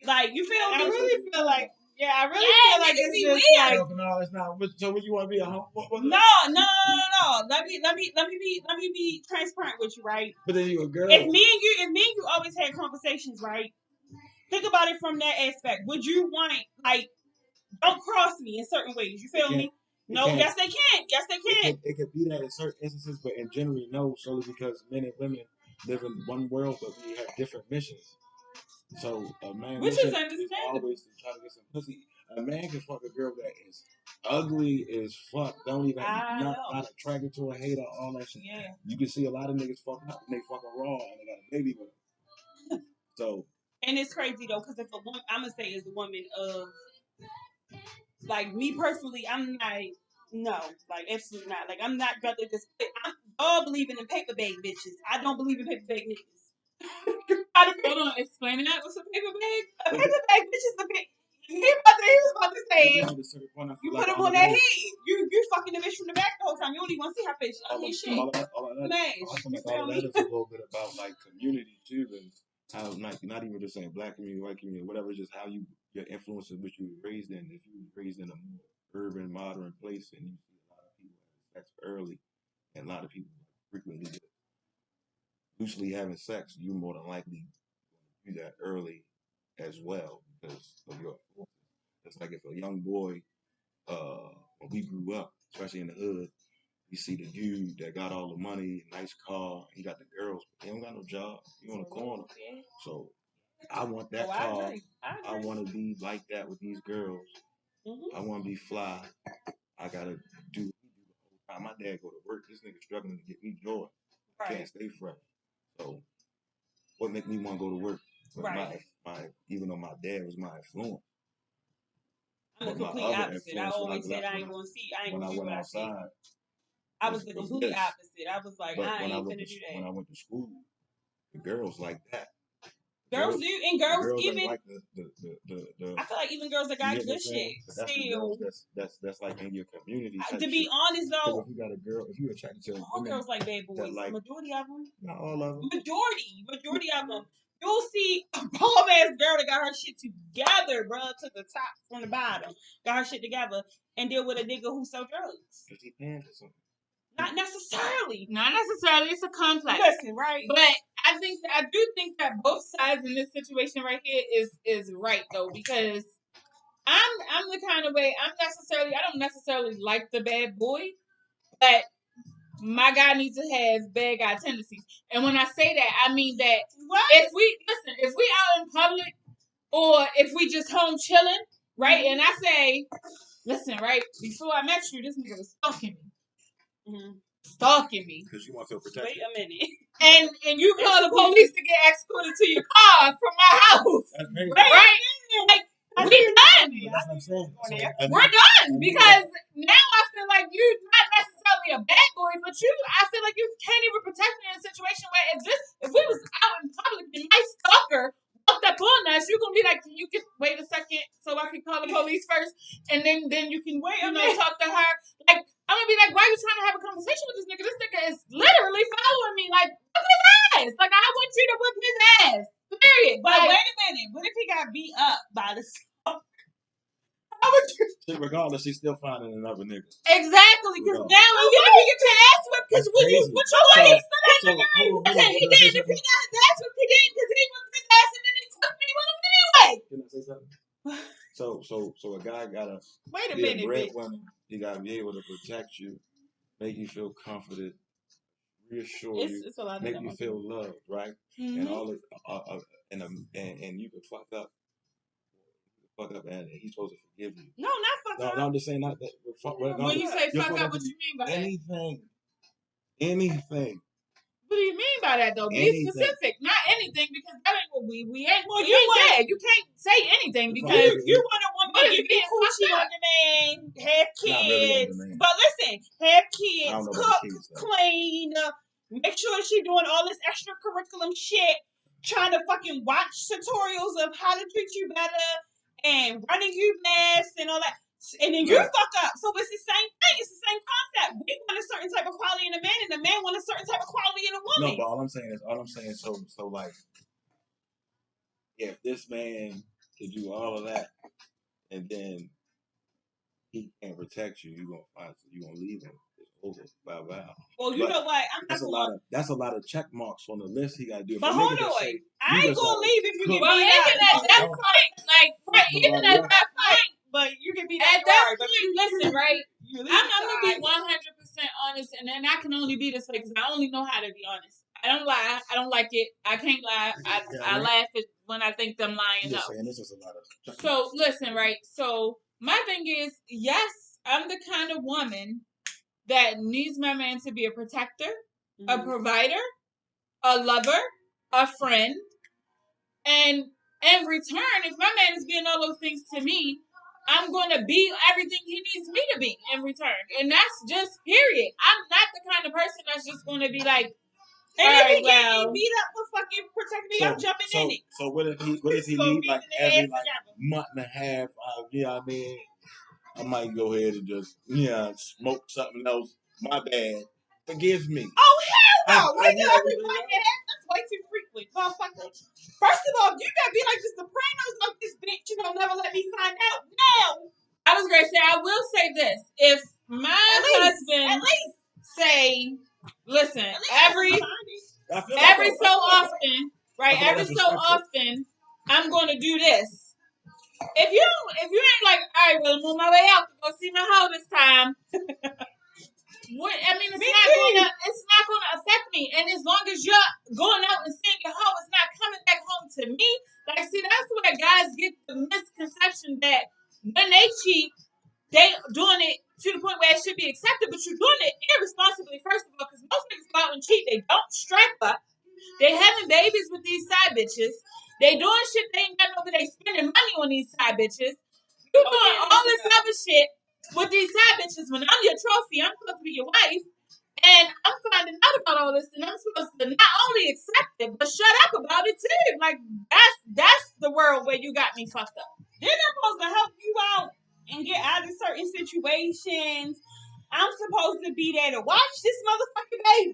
Like you feel me? I really feel like. Yeah, I really feel like it's just weird. No, it's not. So when you want to be a homeboy? No. Let me be transparent with you, right? But then you a girl. If me and you always had conversations, right? Think about it from that aspect. Would you want like don't cross me in certain ways? You feel me? No, yes they can. Yes they can. It could be that in certain instances, but in general, no. Solely because men and women live in one world, but we have different missions. So a man, which is understandable, always to try to get some pussy. A man can fuck a girl that is ugly as fuck. Don't even not attracted to a hater, all that shit. Yeah. You can see a lot of niggas fucking up and they fucking raw and they got a baby with them. So. And it's crazy though, because if a woman, I'm gonna say as a woman of, like me personally, I'm not, like absolutely not. Like I'm not brother. I'm all believing in paper bag bitches. I don't believe in paper bag niggas. Hold on, explain that. What's a paper bag? A paper bag bitch is the big. He was about to say it. You put him on that head. You fucking the bitch from the back the whole time. You don't even want to see her face. All of that is a little bit about like community too, and how not even just saying black community, white community, whatever, just how your influences which you were raised in. If you were raised in a more urban, modern place, and you see a lot of people having sex early, and a lot of people frequently just loosely having sex, you're more than likely do that early as well because of your influences. It's like if a young boy, when we grew up, especially in the hood, you see the dude that got all the money, nice car, he got the girls, but he don't got no job. He on the corner. So I want that car. I want to be like that with these girls. I want to be fly. I gotta do the whole time. My dad go to work. This nigga struggling to get me joy. Can't stay fresh. So what make me want to go to work? My even though my dad was my influence. I'm the complete opposite. I always said I ain't gonna do what I see. I was the complete opposite. I was like, I ain't gonna do that. When I went to school, the girls like that. Girls do, and girls even. Like I feel like even girls that got good shit still. That's like in your community. To be honest though, if you got a girl, if you attracted to all girls like bad boys, like, majority of them. Not all of them. Majority of them. You'll see a bomb ass girl that got her shit together, bro, to the top from the bottom, got her shit together, and deal with a nigga who sell drugs. Cause he paying for something. Not necessarily. It's a complex. Listen, right? But I do think that both sides in this situation right here is right though, because I'm the kind of way I don't necessarily like the bad boy, but my guy needs to have bad guy tendencies. And when I say that, I mean that if we out in public or if we just home chilling, right? And I say, listen, right, before I met you, this nigga was stalking me. Stalking me. Because you want to feel protected. Wait a minute. And you call the police to get escorted to your car from my house. Right? Like, we done. That's what I'm saying. We're done. Because now I feel like you're not necessarily a bad boy, but I feel like you can't even protect me in a situation where if we was out in public and my stalker walked up on us, you're gonna be like, you can wait a second so I can call the police first, and then you can talk to her. Like, I'm gonna be like, why are you trying to have a conversation with this nigga? This nigga is literally following me. Like, whip his ass. Like, I want you to whip his ass. Period. But wait a minute. What if he got beat up by the regardless, he's still finding another nigga. Exactly, because now you're gonna get your ass whipped because what your lady said that nigga. He did. If he got his ass whipped, he did because he whipped his ass and then he took me with him anyway. Can I say something? So a guy gotta wait a be minute, a breadwinner. He gotta be able to protect you, make you feel confident, reassure you, make you feel loved, right? And all it, and you can fuck up, and he's supposed to forgive you. No, not fuck up. No, I'm just saying not that. When you say fuck up, what you mean by anything? What do you mean by that though? Be specific. Not anything, because that ain't what we ain't. Well, you ain't. You can't say anything because you want a woman to be coochie on demand, have kids. Really, but listen, have kids, cook, clean, make sure she doing all this extra curriculum shit, trying to fucking watch tutorials of how to treat you better and running you fast and all that. And then you fuck up. So it's the same thing. It's the same concept. We want a certain type of quality in a man, and the man want a certain type of quality in a woman. No, but all I'm saying is, so like, if this man can do all of that, and then he can't protect you, you gonna leave him. It's over. Bye bye. Well, you know what? That's a lot of check marks on the list he gotta do. But hold on, I ain't gonna leave if you get beat up. At that point, like, right, even at that point. But you can be at that point. Listen, right? I'm gonna be 100% honest, and then I can only be this way because I only know how to be honest. I don't lie. I don't like it. I can't lie. I laugh when I think I'm lying. So listen, right? So my thing is, yes, I'm the kind of woman that needs my man to be a protector, a provider, a lover, a friend, and in return, if my man is getting all those things to me, I'm going to be everything he needs me to be in return. And that's just period. I'm not the kind of person that's just going to be like, and if he get beat up for fucking protect me, I'm jumping in it. So what if he leave like every month and a half? You know what I mean? I might go ahead and just smoke something else. My bad. Forgive me. Oh hell no! Wait till every month and a half. That's way too frequent. with, motherfucker. First of all, you gotta be like the Sopranos, like this bitch. You gonna never let me find out. No. I was going to say, I will say this. If my husband say, listen, every so often, right? Every so often, I'm going to do this. If you ain't like, all right, well, I'm on my way out to go see my hoe this time. It's not gonna affect me. And as long as you're going out and seeing your hoe, it's not coming back home to me. Like, see, that's where guys get the misconception that when they cheat, they doing it to the point where it should be accepted, but you're doing it irresponsibly, first of all, because most niggas go out and cheat. They don't strap up. They having babies with these side bitches. They doing shit they ain't got no, but they spending money on these side bitches. You doing all this other shit with these side bitches. When I'm your trophy, I'm supposed to be your wife, and I'm finding out about all this, and I'm supposed to not only accept it, but shut up about it too. Like, that's the world where you got me fucked up. They're not supposed to help you out and get out of certain situations. I'm supposed to be there to watch this motherfucking baby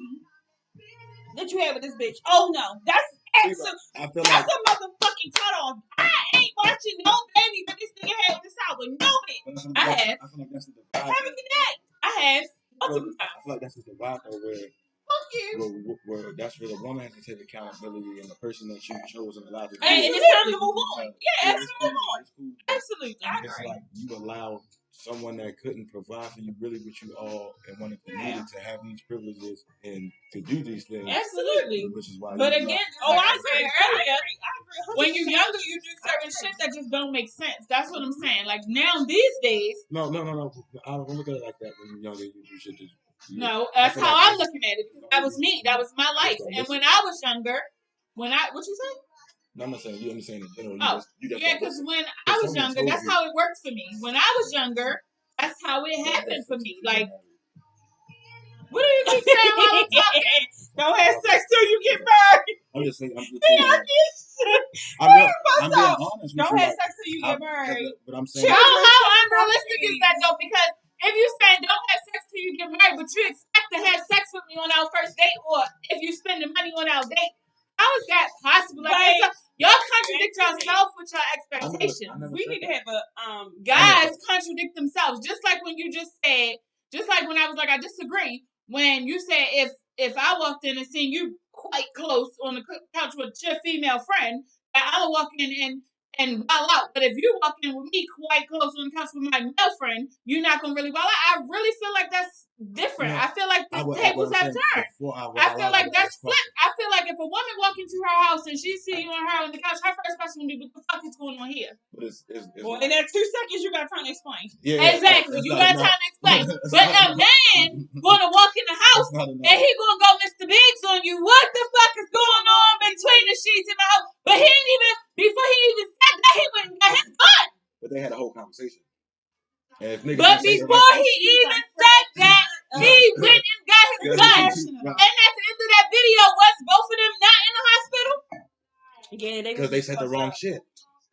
that you had with this bitch. Oh no, that's that's a motherfucking cutoff. I ain't watching no baby that this nigga had with this house with no bitch. I have. I feel like that's the divide. I have. I feel like that's the divide where Fuck you. Where that's where the woman has to take accountability and the person that you chose and allowed to do And it. it's time to move on. Yeah, It's absolutely. cool. Absolutely. It's like you allow someone that couldn't provide for you really what you all and wanted to need to have these privileges and to do these things. Absolutely. Which is why. But again, I said earlier, agree. when you're younger, you do certain shit that just don't make sense. That's what I'm saying. Like now, these days. No. I don't look at it like that. When you're younger, you should just. No, that's how I'm looking at it. Because that was me. That was my life. And when I was younger, what you say? No, I'm not saying you understand it. Because when I was younger, that's how it worked for me. When I was younger, that's how it happened for me. Like, what do you keep saying while I'm talking? Don't have sex till you get married. I'm just saying. I'm being honest with you. Don't have sex till you get married. But I'm saying. How unrealistic is that though? Because if you saying don't have sex till you get married, but you expect to have sex with me on our first date, or if you spend the money on our date, how is that possible? Like, y'all contradict yourself with your expectations. We need to have a guys contradict themselves. Just like when you just said, just like when I was like, I disagree. When you said if I walked in and seen you quite close on the couch with your female friend, I would walk in and wild out. But if you walk in with me quite close on the couch with my male friend, you're not gonna really wild out. I really feel like that's different. I feel like the tables have turned. I feel like that's flipped. I feel like if a woman walk into her house and she see you and her on the couch, her first question will be, "What the fuck is going on here?" But it's well, in that 2 seconds, you got time to explain. Yeah, exactly. You got time to explain. But a man gonna walk in the house and he gonna go Mr. Biggs on you. What the fuck is going on between the sheets in the house? But he ain't even, before he even said that, he went and got his gun. But they had a whole conversation. But before he even said that, he went and got his gun. And at the end of that video, was both of them not in the hospital? Yeah, because they said the wrong shit.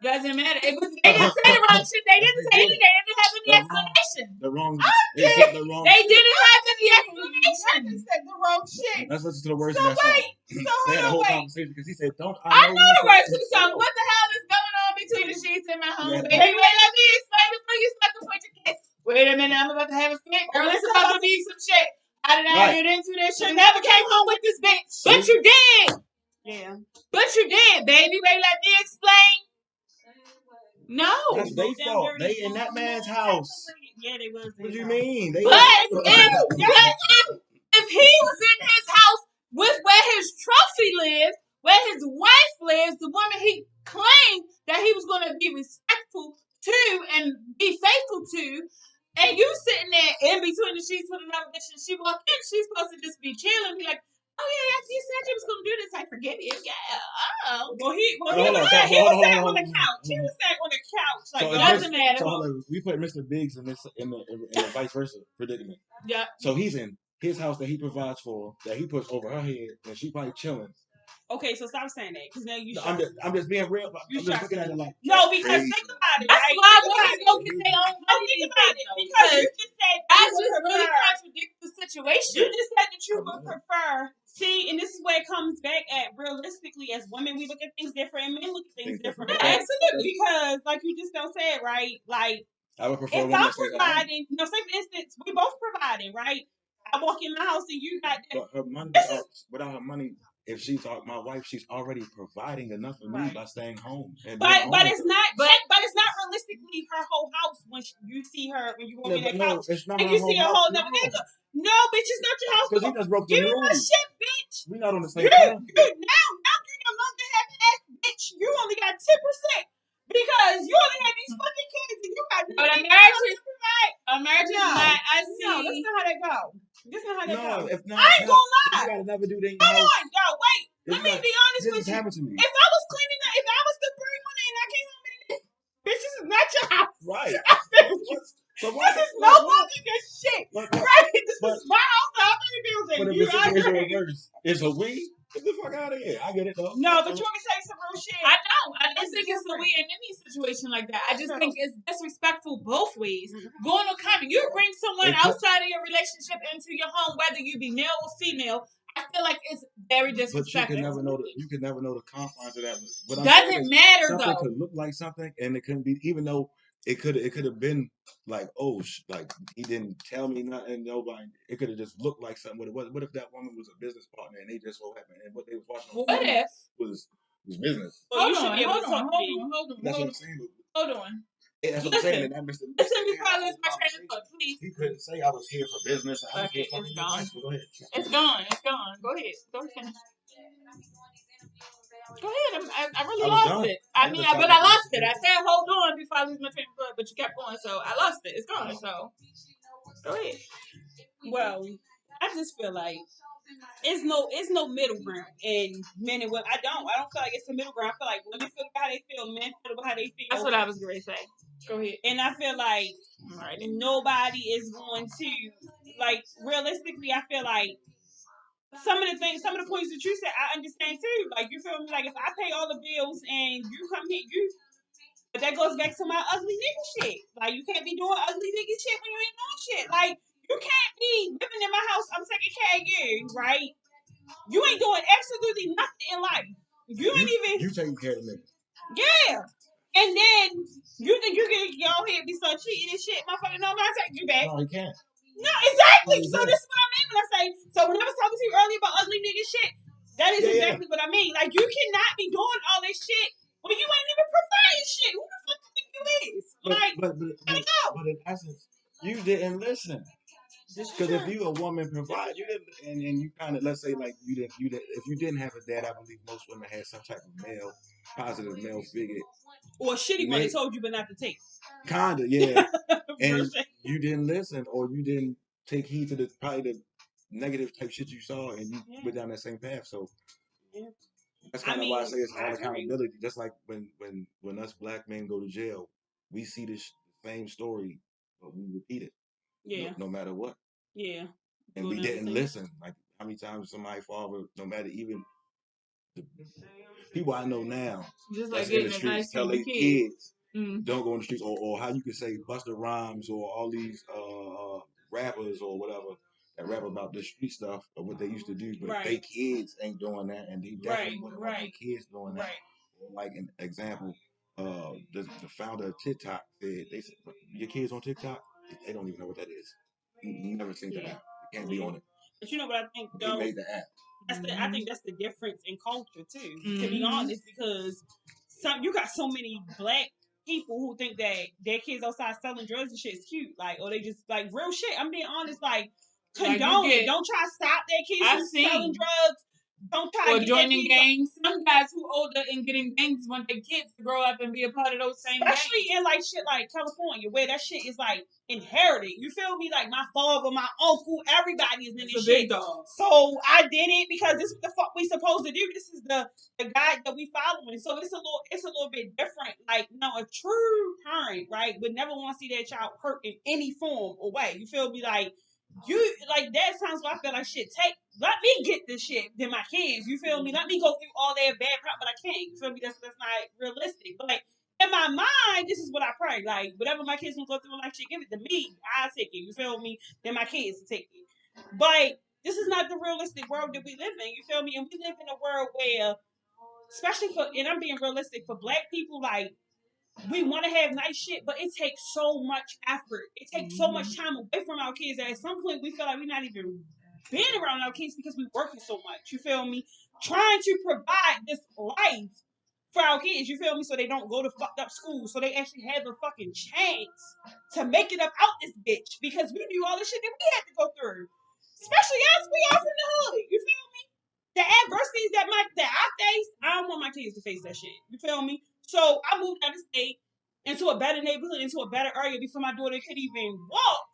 Doesn't matter. They didn't say the wrong shit. They didn't say anything. They didn't have any explanation. The wrong. They didn't have any explanation. They said the wrong shit. Let's listen to the words of that wait. song. They had a whole conversation because he said, "Don't." I know the words to the song. What the hell is going on between the sheets in my home, baby? Wait, let me explain before you start to point your kiss. Wait a minute, I'm about to have a fit. Girl, it's about to be some shit. How did I get into this shit? Never came home with this bitch. But you did. Yeah. But you did, baby. Wait, let me explain. No. That's their fault. They in that man's house. Yeah, they was. What do you mean? But if he was in his house with where his trophy lives, where his wife lives, the woman he claimed that he was going to be respectful to and be faithful to, and you sitting there in between the sheets with another bitch, and she walked in, she's supposed to just be chilling and be like, "Oh yeah, you said you was gonna do this. I forget it. Yeah. Oh." Well, he was sat on the couch. He was sat on the couch. Like, it doesn't matter. So we put Mr. Biggs in the vice versa predicament. Yeah. So he's in his house that he provides for, that he puts over her head, and she probably chilling. Okay, so stop saying that because now you I'm shocked. just being real. I'm You just shocked looking at it me. like No, because crazy. think about it, That's right? why Think women about go it. get their own No, money think these about days, it though, because you because just said that you would just really prefer. contradicts the You situation. just said that you would prefer. See, and this is where it comes back at. Realistically, as women, we look at things different, and men look at things different, Yeah, right? absolutely. Because, like you just don't say it, right? Like, I would prefer if women I'm that say that. providing, no, say for instance, we both providing, right? I walk in my house and you got that. But her money, This is without her money, if she's my wife, she's already providing enough for me right. by staying home. And But being home it's not but it's not realistically her whole house when you see her when you walk no, in that no, couch it's not and her you whole see a house. whole No, nother nigga. No, bitch, it's not your house. because he just broke the Give me my rules. shit, bitch. We're not on the same You path. now you no longer have ass, bitch. You only got 10% because you only have these fucking kids and you got But a nothing marriage else is to provide. not. No, I no, see. that's not how that go. That's not how that No, go. if not, I ain't gonna if you lie. gotta never do that in your Hold house. on, yo, wait. Let me be honest This with has you. happened to me. If I was cleaning up, if I was the breadwinner and I came home and bitch, this is not your house. Right. So This is no longer your shit. Right? This is my house. I'm paying bills But and if you the situation are reverse, it's a we. Get the fuck out of here. I get it though. No, but you want me to tell you some real shit? I don't It's think it's a different. we in any situation like that. I just No. think it's disrespectful both ways. Mhm. Going on comment, you bring someone It could- outside of your relationship into your home, whether you be male or female. I feel like it's very But you disrespectful. can never know the confines of that. What I'm saying Doesn't is, matter something though. could look like something, and it couldn't be. Even though it could have been like, oh, like he didn't tell me nothing. Nobody. It could have just looked like something. What it was. What if that woman was a business partner and they just so happened and what they was watching on What TV if? was business. Well, you Hold should on, be able hold to on, talk hold to me. on, hold on, That's what hold I'm on. saying. Hold on. Yeah, that's what I'm saying. And that Mr. Listen before I lose my train of thought, please. He couldn't say I was here for business. I was Okay, here for it's gone. business. Go ahead. It's gone. It's gone. Go ahead. Go finish. Go ahead. I really I was lost done. it. I mean, but I lost it. I said hold on before I lose my train of thought, but you kept going, so I lost it. It's gone. So go ahead. Well, I just feel like it's no middle ground in men and women. I don't feel like it's a middle ground. I feel like women feel how they feel, men feel how they feel. That's what I was going to say. Go ahead. And I feel like nobody is going to like realistically. I feel like some of the points that you said, I understand too. Like you feel me? Like if I pay all the bills and you come here, but that goes back to my ugly nigga shit. Like you can't be doing ugly nigga shit when you ain't doing shit. Like you can't be living in my house. I'm taking care of you, right? You ain't doing absolutely nothing in life. You ain't even. You taking care of the nigga. Yeah. And then you think you can go ahead and be so cheating and shit, motherfucker. No, I'm not taking you back. No, he can't. No, exactly. No, So this is what I mean when I say. So when I was talking to you earlier about ugly nigga shit, that is exactly what I mean. Like you cannot be doing all this shit when you ain't even providing shit. Who the fuck do you think you is? But in essence, you didn't listen. Because if you a woman provide, you didn't, and you kind of let's say like you didn't if you didn't have a dad, I believe most women had some type of positive male figure, or a shitty one that told you but not to take. Kinda, yeah. And you didn't listen, or you didn't take heed to probably the negative type shit you saw, and you went down that same path. So that's kind of why I say it's all accountability. Just like when us black men go to jail, we see this same story, but we repeat it. Yeah. No matter what. Yeah. And we didn't listen. Like how many times somebody father, no matter even the people I know now, just that's like in the streets, tell their kids don't go in the streets, or how you could say Busta Rhymes or all these rappers or whatever that rap about the street stuff or what they used to do, but they kids ain't doing that, and they definitely wouldn't want their kids doing that. Like an example, the founder of TikTok said, they said, your kids on TikTok, they don't even know what that is. You never seen the app. They can't be on it. But you know what I think, though? They made the app. I think that's the difference in culture too. To be honest, because you got so many black people who think that their kids outside selling drugs and shit is cute, like, or they just like real shit. I'm being honest, like condone it. Don't try to stop their kids from selling drugs. Don't try to joining gangs. Some guys who older and getting gangs want their kids to grow up and be a part of those same gangs. Especially in like shit like California, where that shit is like inherited. You feel me? Like my father, my uncle, everybody is in this shit. So I did it because this is what the fuck we supposed to do. This is the guide that we following. So it's a little bit different. Like a true parent, right, would never want to see their child hurt in any form or way. You feel me? Like you like there's times where I feel like shit. Let me get this shit than my kids. You feel me? Let me go through all their bad crap, but I can't. You feel me? That's not realistic. But in my mind, this is what I pray. Like whatever my kids gonna go through, like shit, give it to me. I take it. You feel me? Then my kids to take it. But this is not the realistic world that we live in. You feel me? And we live in a world where, especially for, and I'm being realistic for black people, like we want to have nice shit, but it takes so much effort. It takes so much time away from our kids that at some point we feel like we're not even being around our kids because we're working so much. You feel me? Trying to provide this life for our kids, you feel me? So they don't go to fucked up schools, so they actually have a fucking chance to make it up out this bitch because we do all the shit that we had to go through. Especially us, we are from the hood. You feel me? The adversities that I face, I don't want my kids to face that shit. You feel me? So I moved out of state into a better neighborhood, into a better area before my daughter could even walk.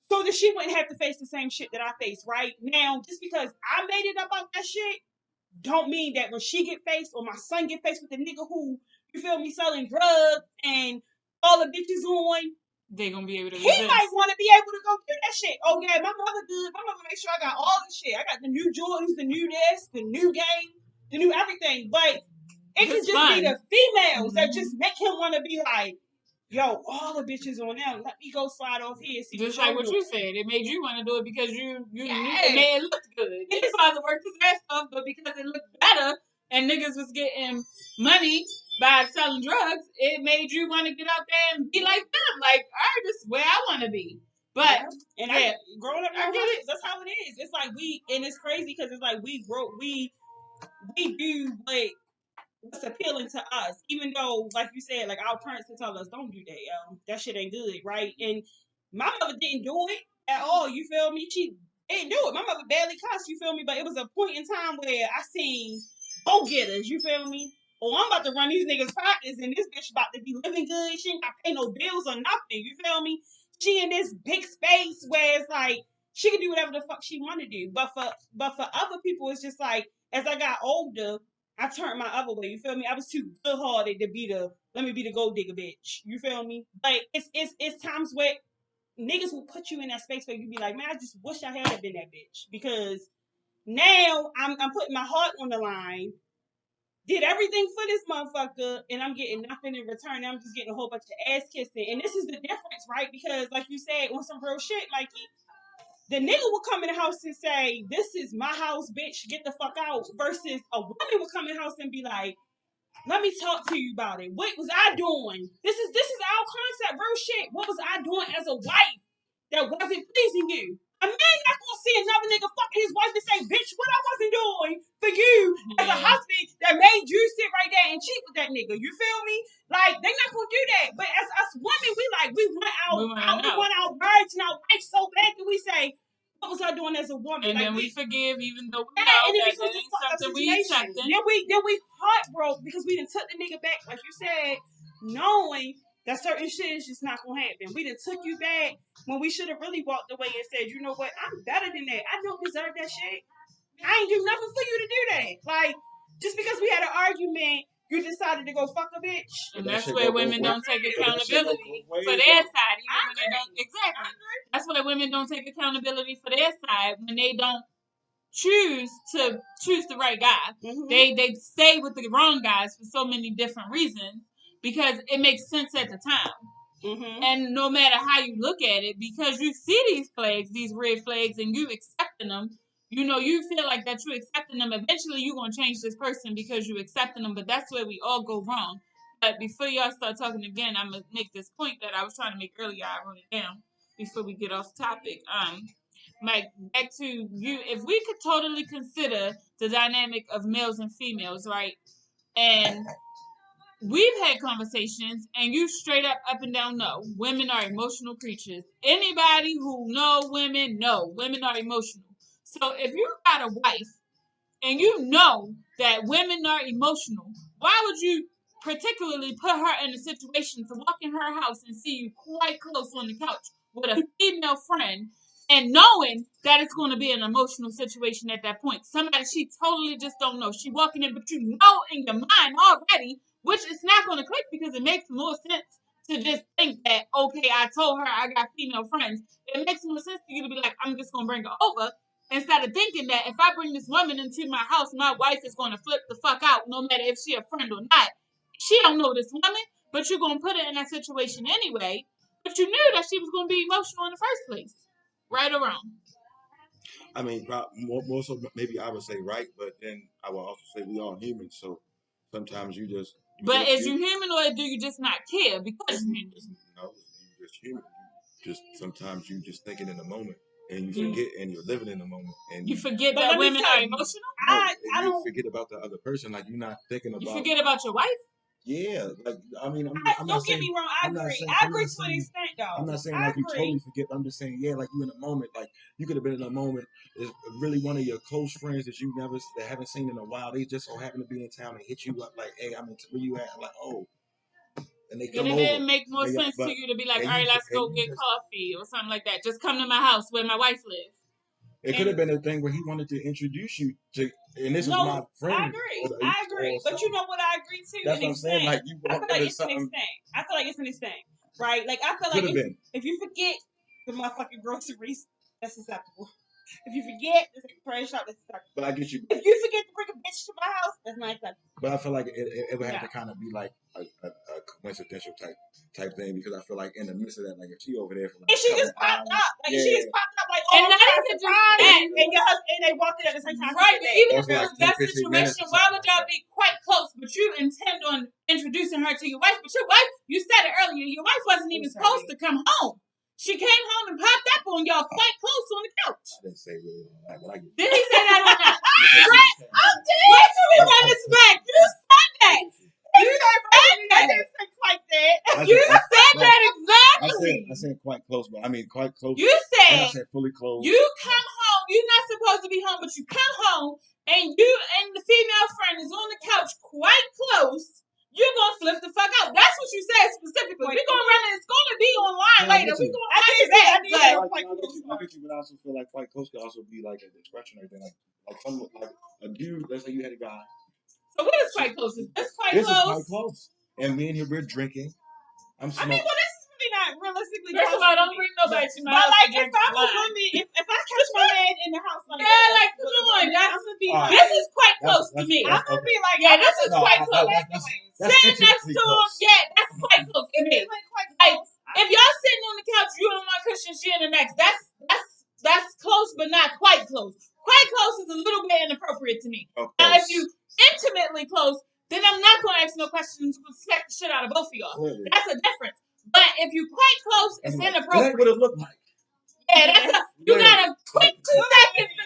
So that she wouldn't have to face the same shit that I face right now. Just because I made it up out that shit, don't mean that when she get faced or my son get faced with a nigga who, you feel me, selling drugs and all the bitches on, They gonna be able to he resist. might want to be able to go do that shit. Oh yeah, my mother good. My mother make sure I got all the shit. I got the new Jordans, the new this, the new game, the new everything. But it could It's just fun. be the females that just make him want to be like, yo, all the bitches on them. Let me go slide off here and see Just what like what y'all you said, it made you want to do it because you knew Yes. it made it look good. His father worked his ass off, but because it looked better and niggas was getting money by selling drugs, it made you want to get out there and be like them. Like, all right, this is where I want to be. But And yeah, growing up, I get it. that's how it is. It's like and it's crazy because it's like we do what's appealing to us, even though, like you said, like our parents would tell us, don't do that, yo. That shit ain't good, right? And my mother didn't do it at all. You feel me? She didn't do it. My mother barely cussed. You feel me? But it was a point in time where I seen go getters. You feel me? Oh, I'm about to run these niggas' pockets, and this bitch about to be living good. She ain't got to pay no bills or nothing. You feel me? She in this big space where it's like she can do whatever the fuck she want to do. But for other people, it's just like as I got older, I turned my other way. You feel me? I was too good hearted to let me be the gold digger bitch. You feel me? Like it's times where niggas will put you in that space where you be like, man, I just wish I had been that bitch because now I'm putting my heart on the line. Did everything for this motherfucker, and I'm getting nothing in return. I'm just getting a whole bunch of ass kissing. And this is the difference, right? Because, like you said, on some real shit, Mikey, the nigga will come in the house and say, this is my house, bitch, get the fuck out. Versus a woman will come in the house and be like, let me talk to you about it. What was I doing? This is our concept, real shit. What was I doing as a wife that wasn't pleasing you? A man not gonna see another nigga fucking his wife and say, bitch, what I wasn't doing for you as a husband that made you sit right there and cheat with that nigga. You feel me? Like, they not gonna do that. But as us women, we want our marriage and our wife so bad that we say, what was I doing as a woman? And like, then we forgive even though we and know it that becomes ain't a fucked up something we situation. accepting. Then we heartbroken because we done took the nigga back, like you said, knowing that certain shit is just not gonna happen. We done took you back when we should have really walked away and said, you know what, I'm better than that. I don't deserve that shit. I ain't do nothing for you to do that. Like, just because we had an argument, you decided to go fuck a bitch. And that's where women don't take accountability for their side, even when they don't. Exactly. That's why women don't take accountability for their side when they don't choose the right guy. Mm-hmm. They stay with the wrong guys for so many different reasons because it makes sense at the time. Mm-hmm. And no matter how you look at it, because you see these flags, these red flags, and you accepting them, you know, you feel like that you're accepting them. Eventually, you're going to change this person because you're accepting them. But that's where we all go wrong. But before y'all start talking again, I'm going to make this point that I was trying to make earlier. I wrote it down before we get off topic. Mike, back to you. If we could totally consider the dynamic of males and females, right? And we've had conversations, and you straight up and down know women are emotional creatures. Anybody who know women are emotional. So if you got a wife and you know that women are emotional, why would you particularly put her in a situation to walk in her house and see you quite close on the couch with a female friend and knowing that it's going to be an emotional situation at that point? Somebody she totally just don't know. She walking in, but you know in your mind already, which is not going to click because it makes more sense to just think that, okay, I told her I got female friends. It makes more sense for you to be like, I'm just going to bring her over. Instead of thinking that if I bring this woman into my house, my wife is going to flip the fuck out no matter if she a friend or not. She don't know this woman, but you're going to put her in that situation anyway. But you knew that she was going to be emotional in the first place. Right or wrong? I mean, more so maybe I would say right, but then I will also say we all humans, so sometimes you just. But is you human or do you just not care because you're human? No, you just human. You just sometimes you just thinking in the moment and you forget and you're living in the moment and you forget But that let me women tell are you, emotional. I you don't. forget about the other person, like you're not thinking about. You forget about your wife. Yeah, like I mean, I'm Don't not get saying. me wrong. I I'm not agree. saying- I I'm agree not to an saying- extent, though. I'm not saying I like you agree. totally forget. But I'm just saying, yeah, like you in the moment, like you could have been in a moment. Is really one of your close friends that you never that haven't seen in a while. They just so happen to be in town and hit you up like, hey, I'm in where you at? I'm like, oh, and they come And it over. didn't make more Yeah, sense but- to you to be like, and all right, you- let's go and you get just- coffee or something like that. Just come to my house where my wife lives. It could have been a thing where he wanted to introduce you to, and this is my friend. I agree. But you know what I agree to? That's an what I'm saying. extent. Like you I want feel like to it's an something. extent. I feel like it's an extent, right? Like I feel Could like have been. if you forget the motherfucking groceries, that's acceptable. If you forget to take a trash out, that's acceptable. But I get you. If you forget to bring a bitch to my house, that's not acceptable. But I feel like it would have Yeah. to kind of be like a coincidental type thing because I feel like in the midst of that, like if she over there for like And she a just couple popped hours, up. Like yeah. she just popped up like, And oh, not I'm even just surprised. that. And your husband, and they walked in at the same time. Right, but even if That's it like was that 10, 15 minutes situation, or why something would y'all like be quite close? But you intend on introducing her to your wife. But your wife, you said it earlier, your wife wasn't even supposed to come home. She came home and popped up on y'all quite close on the couch. I didn't say really on that, but I get it. Did he say that or not? I'm dead. Wait till we run this back. You said that. You said I that. didn't say quite that. You said that exactly. I said quite close, but I mean quite close. You And I said said fully close. you come home. You're not supposed to be home, but you come home and you and the female friend is on the couch quite close. You're gonna flip the fuck out. That's what you said specifically. We're gonna run it. It's gonna be online No, I later. get We're you. gonna I watch did it say back. I did But say Like, quite I close. get you, but I also feel like quite close could also be like a expression or anything. Like some like a dude. Let's say you had a guy. so what is quite close? Is this quite This is close? quite close. And me and you, we're drinking. I'm I smoking. mean, well, this is really not realistically First of close all, to don't me. bring nobody to my But house. like, to drink if I'm a wine. woman, if I catch my man in the house like Yeah, that, like, come on, I'm that's- gonna be All right. This is quite close to That's- me. that's- I'm gonna be like, Yeah, this is No, quite I- close. that's Sitting next intimately to him, close. yeah, that's quite close to me. Like, if y'all sitting on the couch, you on one cushion, she in the next. That's close, but not quite close. Quite close is a little bit inappropriate to me. Of Now, course. if you intimately close, then I'm not gonna ask no questions. Respect the shit out of both of y'all. Clearly. That's a difference. But if you quite close, it's That's like, inappropriate. that would it look like. Yeah, that's a, you Yeah. got a quick 2 seconds to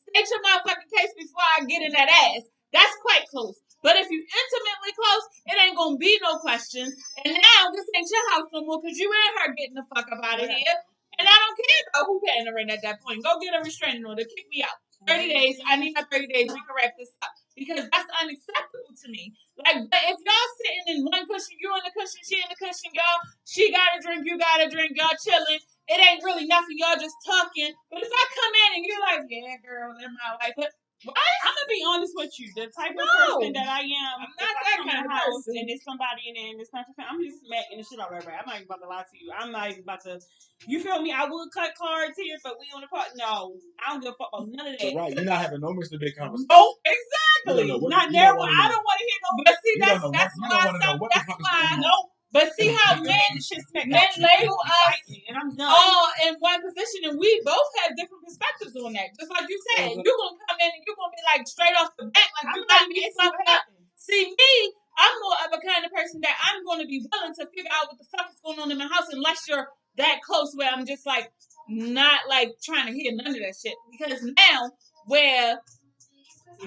state your motherfucking case before I get in that ass. That's quite close. But if you intimately close, it ain't gonna be no questions. And now this ain't your house no more because you and her getting the fuck up out of here. And I don't care about who paying the rent at that point. Go get a restraining order. Kick me out. 30 days. I need my 30 days. We can wrap this up. Because that's unacceptable to me. Like, but if y'all sitting in one cushion, you in the cushion, she in the cushion, y'all, she got a drink, you got a drink, y'all chilling. It ain't really nothing, y'all just talking. But if I come in and you're like, yeah, girl, that's my wife. But what? I'm gonna be honest with you. The type of No. person that I am, I'm if not I that come kind in of the house person. and there's somebody in there and it's not your family, I'm just smacking the shit out of everybody. I'm not even about to lie to you. I'm not even about to. You feel me? I would cut cards here, but we on the part. No, I don't give a fuck about none of that. So, right, you're not having no Mr. Big conversation. Oh, You exactly. don't know what- Not you there. don't wanna I know. don't want to hear no. But see, You don't that's know that's what- you why don't wanna know what the that's fuck is why. going on. No, But see how man, men the shit smack. men label us and I'm done. all in one position, and we both have different perspectives on that. Just like you said, you're gonna come in and you're gonna be like straight off the bat, like I'm you not got me asking what fucked up. happened. See me, I'm more of a kind of person that I'm gonna be willing to figure out what the fuck is going on in my house, unless you're that close where I'm just like not like trying to hear none of that shit. Because now where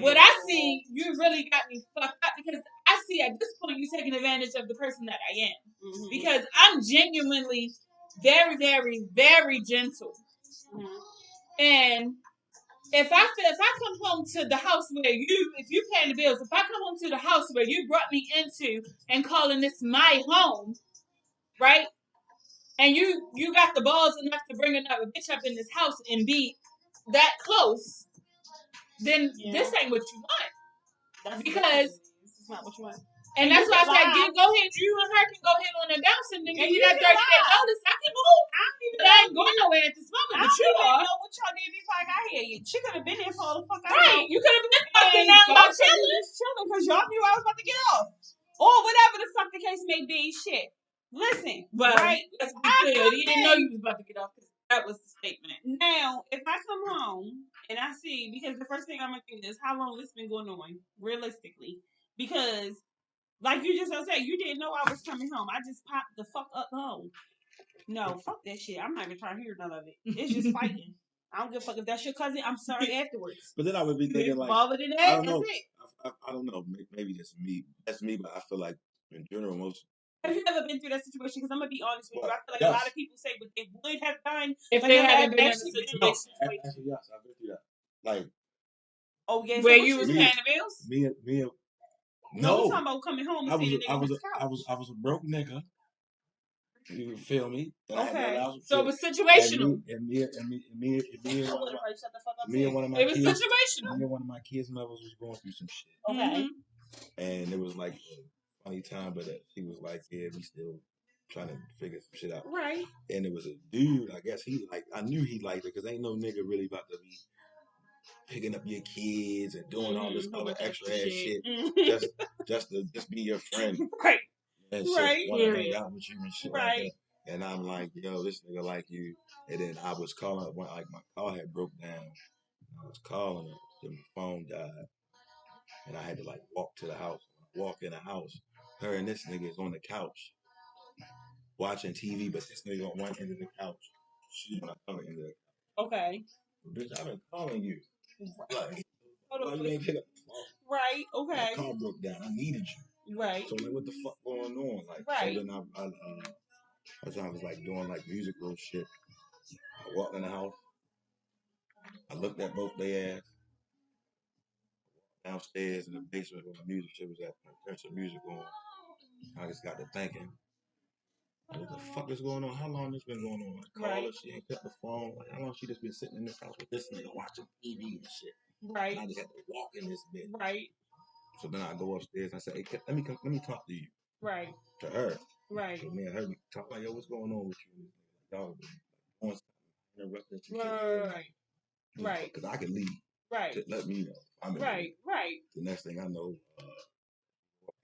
what I see, you really got me fucked up because I see at this point you taking advantage of the person that I am. Mhm. Because I'm genuinely very, very, very gentle. Mhm. And if I come home to the house where if you paying the bills, if I come home to the house where you brought me into and calling this my home, right? And you got the balls enough to bring another bitch up in this house and be that close, then this ain't what you want. That's Because this is not what you want. and And that's you why I can said, lie. go ahead. You and her can go ahead on and bounce, give you that 30-day notice, I can move. But I ain't going nowhere at this moment. I But don't you even are. know what y'all did before I got here. She could have been there for all the fuck I Right. know. You could have been And fucking y'all out about could have chilling. just chilling because y'all knew I was about to get off. Or whatever the fuck the case may be. Shit. Listen. Well, right? let's be clear. He didn't know you was about to get off because that was the statement. Now, if I come home and I see, because the first thing I'm going to think is how long this been going on, realistically. Because, like you just said, you didn't know I was coming home. I just popped the fuck up home. No, fuck that shit. I'm not even trying to hear none of it. It's just fighting. I don't give a fuck if that's your cousin. I'm sorry afterwards. But then I would be thinking like, Other than that, I don't that's know. it. I don't know. Maybe that's me. That's me. But I feel like in general, most. Have you ever been through that situation? Because I'm gonna be honest with you. I feel like Yes. a lot of people say what they would have done If but they never haven't been in a actually been in No, that situation. actually, yes, I've been through that. Like, Oh yeah, Where so you what was you paying saying? the bills? me and No, we're no, talking about coming home and seeing the nigga on the couch. I was a broke nigga. You feel me? And I had Okay. no house So it shit. was situational. And me and I would have probably shut the fuck up me and too. one of my It was kids, situational. me and one of my kids' mothers was going through some shit, Okay. and it was like a funny time, but she was like, "Yeah, we still trying to figure some shit out." Right. And it was a dude. I guess I knew he liked it because ain't no nigga really about to be picking up your kids and doing all this other extra ass shit just to be your friend. Right. And Right. shit, want to hang out with you and shit like Right. that. And I'm like, yo, this nigga like you. And then I was calling, like my car had broke down. I was calling her, then my phone died. And I had to like walk to the house. When I walk in the house, her and this nigga is on the couch watching TV, but this nigga on one end of the couch. She's on the other end of the couch. Okay. Bitch, I've been calling you. Like, Hold on. you ain't pick up the phone. Right. Okay. My car broke down. I needed you. Right. So like, what the fuck going on? Like, Right. so then I was like doing like music road shit. I walked in the house. I looked at both their ass. Downstairs in the basement where the music shit was at. I turned some music on. I just got to thinking, what the fuck is going on? How long this been going on? I called her, she ain't picked the phone. Like, how long she just been sitting in this house with this nigga watching TV and shit? Right. And I just had to walk in this bitch. Right. So then I go upstairs and I say, hey, let me talk to you. Right. To her. Right. So me and her talk like, yo, what's going on with you? Y'all doing something, interrupting some Right. shit. Right. Because I can leave. Right. To let me know. I'm in Right. Right. The next thing I know,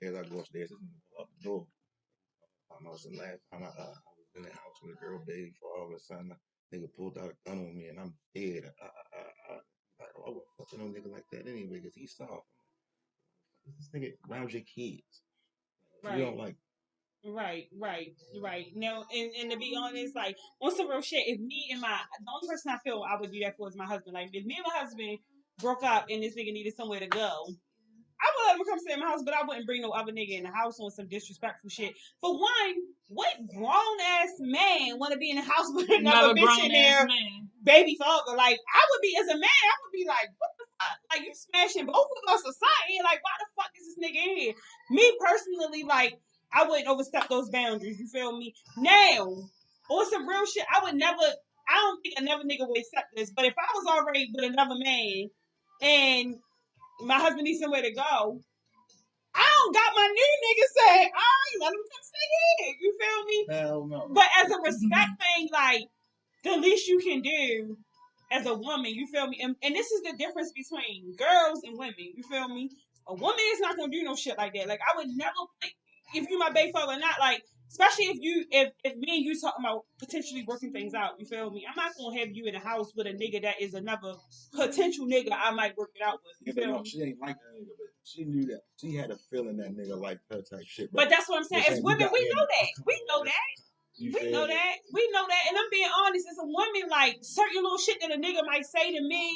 as I go upstairs, up the door. I was the last time I was in the house with a girl baby for all of a sudden, a nigga pulled out a gun on me and I'm dead. I wasn't fucking no nigga like that anyway because he's soft. This nigga around your kids. Right. You don't like. Right. Now, and to be honest, like, on some real shit, if me and the only person I feel I would do that for is my husband. Like, if me and my husband broke up and this nigga needed somewhere to go, I would let him come stay in my house, but I wouldn't bring no other nigga in the house on some disrespectful shit. For one, what grown ass man want to be in the house with another bitch in there, baby father? Like, I would be, as a man, I would be like, what the fuck? Like, you smashing both of us or something? Like, why the fuck is this nigga in here? Me personally, like, I wouldn't overstep those boundaries. You feel me? Now, on some real shit, I don't think another nigga would accept this. But if I was already with another man and my husband needs somewhere to go, I don't got my new nigga saying, all right, let him come stay here. You feel me? Hell no. But as a respect thing, like, the least you can do as a woman, you feel me? And this is the difference between girls and women, you feel me? A woman is not gonna do no shit like that. Like, I would never, if you my baby father or not, like, especially if me and you talking about potentially working things out, you feel me? I'm not gonna have you in the house with a nigga that is another potential nigga I might work it out with. You feel me? She ain't like that nigga, but she knew that. She had a feeling that nigga like her type shit. But that's what I'm saying. As women, we know that. We know that. We know that. And I'm being honest, as a woman, like, certain little shit that a nigga might say to me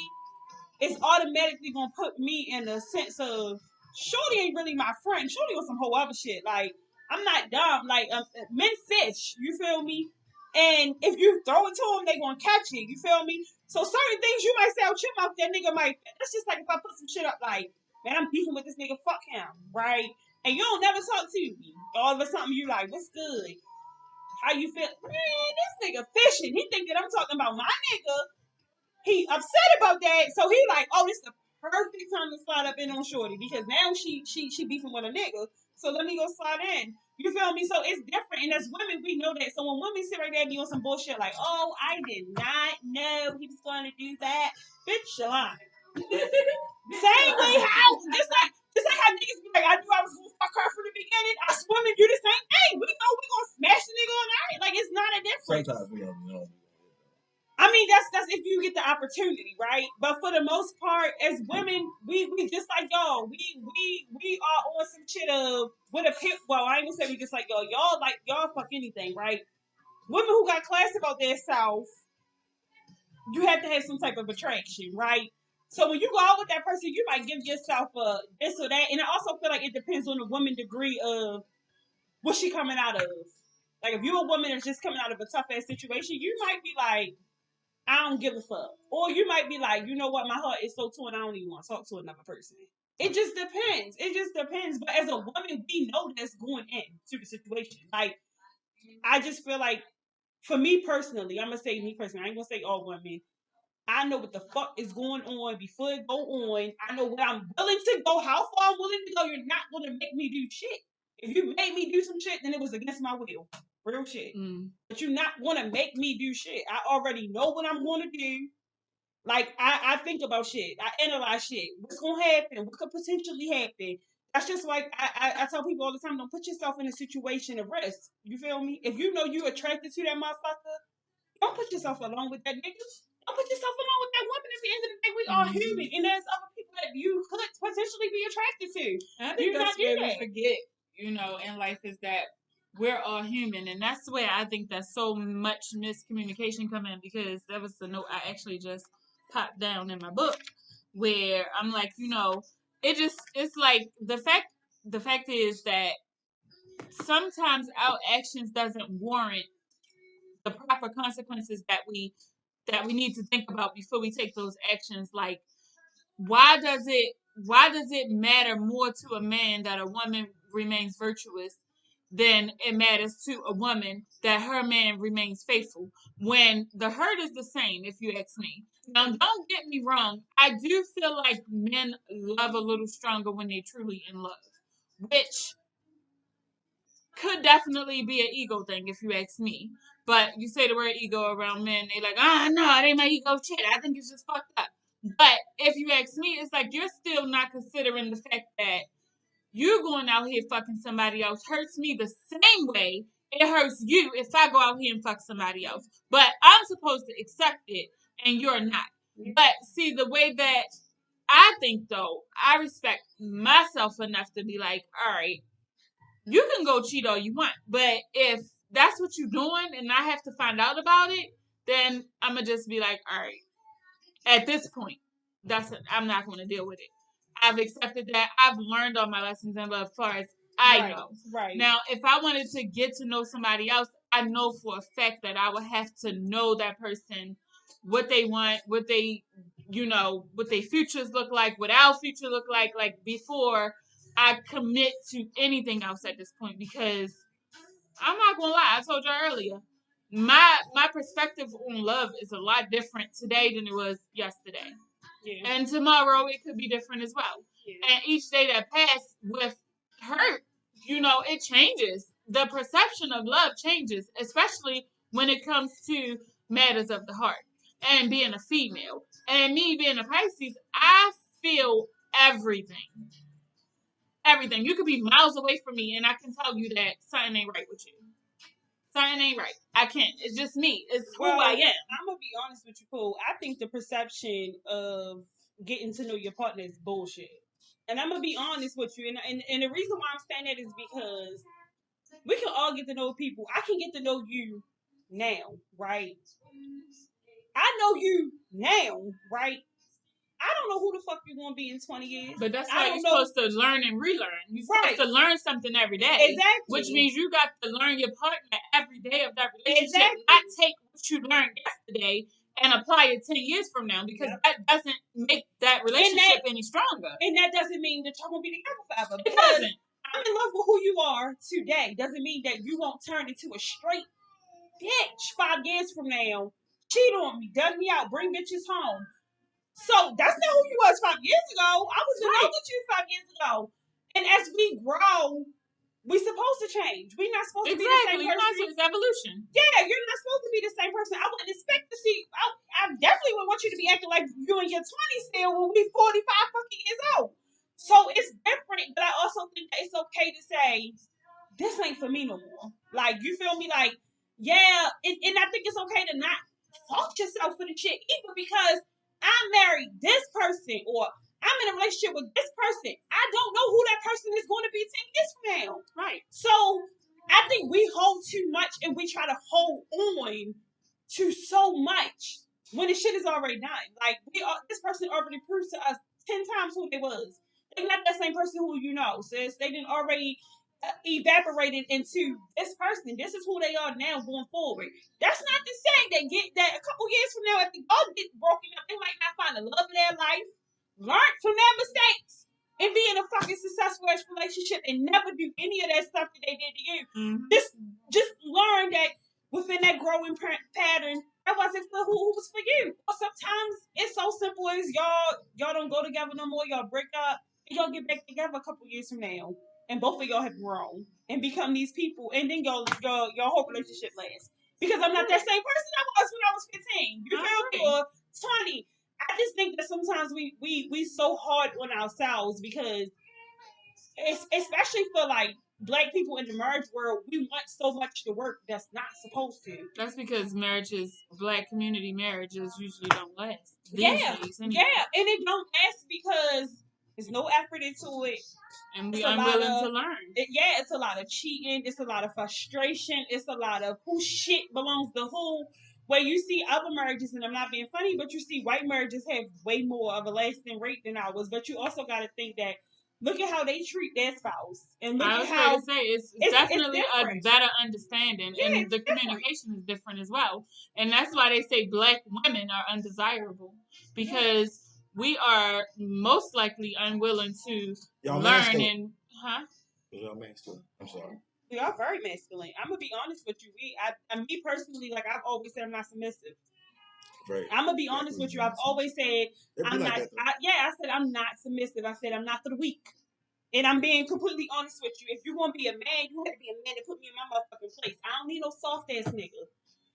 is automatically gonna put me in a sense of, shorty ain't really my friend. Shorty on some whole other shit. Like, I'm not dumb. Like, men fish. You feel me? And if you throw it to them, they gonna catch it. You feel me? So certain things you might say out your mouth, that nigga might. That's just like if I put some shit up, like, man, I'm beefing with this nigga. Fuck him, right? And you don't never talk to me. All of a sudden, you like, what's good? How you feel? Man, this nigga fishing. He think that I'm talking about my nigga. He upset about that, so he like, oh, this is the perfect time to slide up in on shorty because now she beefing with a nigga. So let me go slide in. You feel me? So it's different. And as women, we know that. So when women sit right there and be on some bullshit like, oh, I did not know he was going to do that. Bitch, you're lying. Same way how, just like how niggas be like, I knew I was going to fuck her from the beginning. I women do the same thing. We know we going to smash the nigga on night. Like, it's not a difference. Sometimes we don't know. I mean, that's if you get the opportunity, right? But for the most part, as women, we just like y'all. We are on some shit of with a pit. Well, I ain't gonna say we just like y'all. Y'all fuck anything, right? Women who got class about their self, you have to have some type of attraction, right? So when you go out with that person, you might give yourself a this or that, and I also feel like it depends on the woman degree of what she coming out of. Like if you're a woman that's just coming out of a tough ass situation, you might be like, I don't give a fuck. Or you might be like, you know what, my heart is so torn, I don't even want to talk to another person. It just depends. It just depends. But as a woman, we know that's going into the situation. Like, I just feel like, for me personally, I'm going to say me personally, I ain't going to say all women. I know what the fuck is going on before it go on. I know where I'm willing to go, how far I'm willing to go. You're not going to make me do shit. If you made me do some shit, then it was against my will. Real shit. But you're not going to make me do shit. I already know what I'm going to do. Like, I think about shit. I analyze shit. What's going to happen? What could potentially happen? That's just like, I tell people all the time, don't put yourself in a situation of risk. You feel me? If you know you're attracted to that motherfucker, don't put yourself along with that nigga. Don't put yourself along with that woman. At the end of the day, we are human. And there's other people that you could potentially be attracted to. And I think that's where we forget, in life is that we're all human. And that's where I think that so much miscommunication come in, because that was the note I actually just popped down in my book, where I'm like, it's like the fact is that sometimes our actions doesn't warrant the proper consequences that we need to think about before we take those actions. Like, why does it matter more to a man that a woman remains virtuous than it matters to a woman that her man remains faithful, when the hurt is the same, if you ask me? Now, don't get me wrong, I do feel like men love a little stronger when they're truly in love, which could definitely be an ego thing, if you ask me. But you say the word ego around men, they like, no, it ain't my ego. Shit, I think it's just fucked up. But if you ask me, it's like you're still not considering the fact that you going out here fucking somebody else hurts me the same way it hurts you if I go out here and fuck somebody else. But I'm supposed to accept it, and you're not. But see, the way that I think, though, I respect myself enough to be like, all right, you can go cheat all you want, but if that's what you're doing and I have to find out about it, then I'm gonna just be like, all right, at this point, I'm not going to deal with it. I've accepted that. I've learned all my lessons in love, as far as I know. Right. Now, if I wanted to get to know somebody else, I know for a fact that I would have to know that person, what they want, what they, what their futures look like, what our future look like before I commit to anything else at this point. Because I'm not gonna lie, I told you earlier, my perspective on love is a lot different today than it was yesterday. Yeah. And tomorrow it could be different as well. Yeah. And each day that passed with hurt, it changes. The perception of love changes, especially when it comes to matters of the heart. And being a female, and me being a Pisces, I feel everything. Everything. You could be miles away from me and I can tell you that something ain't right with you. Something ain't right. I can't. It's just me. It's who I am. I'm going to be honest with you, Cole. I think the perception of getting to know your partner is bullshit. And I'm going to be honest with you. And the reason why I'm saying that is because we can all get to know people. I can get to know you now, right? I know you now, right? I don't know who the fuck you're going to be in 20 years. But that's why you're supposed to learn and relearn. You're supposed to learn something every day. Exactly. Which means you got to learn your partner every day of that relationship. Exactly. Not take what you learned yesterday and apply it 10 years from now, because that doesn't make that relationship any stronger. And that doesn't mean that y'all going to be together forever. It doesn't. I'm in love with who you are today. Doesn't mean that you won't turn into a straight bitch 5 years from now. Cheat on me, dug me out, bring bitches home. So that's not who you was 5 years ago. I was in love with you 5 years ago. And as we grow, We supposed to change. We're not supposed to be the same Exactly. You're not. person. It's evolution. Yeah, you're not supposed to be the same person. I wouldn't expect to see. I definitely would want you to be acting like you in your 20s still when we 45 fucking years old. So it's different, but I also think that it's okay to say this ain't for me no more. Like, you feel me? Like, yeah, and I think it's okay to not fault yourself for the shit either, because I married this person or I'm in a relationship with this person. I don't know who that person is going to be 10 years from now. Right. So I think we hold too much and we try to hold on to so much when the shit is already done. Like, this person already proved to us 10 times who they was. They're not that same person who you know, sis. They didn't already evaporated into this person. This is who they are now going forward. That's not to say that a couple years from now, if they all get broken up, they might not find the love of their life, learn from their mistakes, and be in a fucking successful relationship and never do any of that stuff that they did to you. Mm-hmm. Just learn that within that growing pattern, that wasn't for who was for you. Or sometimes it's so simple as y'all don't go together no more. Y'all break up and y'all get back together a couple years from now. And both of y'all have grown and become these people, and then your whole relationship lasts. Because I'm not that same person I was when I was 15. You feel me? Or 20. I just think that sometimes we so hard on ourselves because, especially for like Black people in the marriage world, we want so much to work that's not supposed to. That's because Black community marriages usually don't last. Days, anyway. Yeah, and it don't last because there's no effort into it. And we unwilling to learn. It's a lot of cheating. It's a lot of frustration. It's a lot of who shit belongs to who. Where you see other marriages, and I'm not being funny, but you see white marriages have way more of a lasting rate than ours. But you also got to think that look at how they treat their spouse, and look at how to say it's definitely a better understanding, and the communication is different as well. And that's why they say Black women are undesirable, because we are most likely unwilling to learn masculine. and Y'all masculine. I'm sorry. We are very masculine. I'm gonna be honest with you. Me personally, like I've always said, I'm not submissive. Right. I'm gonna be honest with you. I've always said I'm not. I said I'm not submissive. I said I'm not for the weak. And I'm being completely honest with you. If you're gonna be a man, you have to be a man to put me in my motherfucking place. I don't need no soft ass nigga.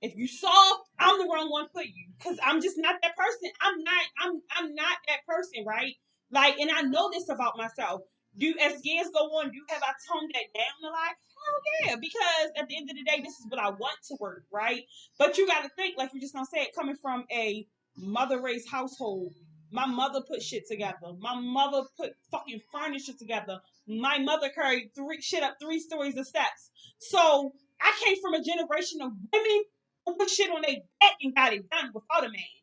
If you soft, I'm the wrong one for you. Cause I'm just not that person. I'm not that person, right? Like, and I know this about myself. As years go on, have I toned that down a lot? Hell yeah, because at the end of the day, this is what I want to work, right? But you gotta think, like you just gonna say it, coming from a mother-raised household. My mother put shit together. My mother put fucking furniture together. My mother carried 3 stories of steps. So I came from a generation of women who put shit on their back and got it done without a man.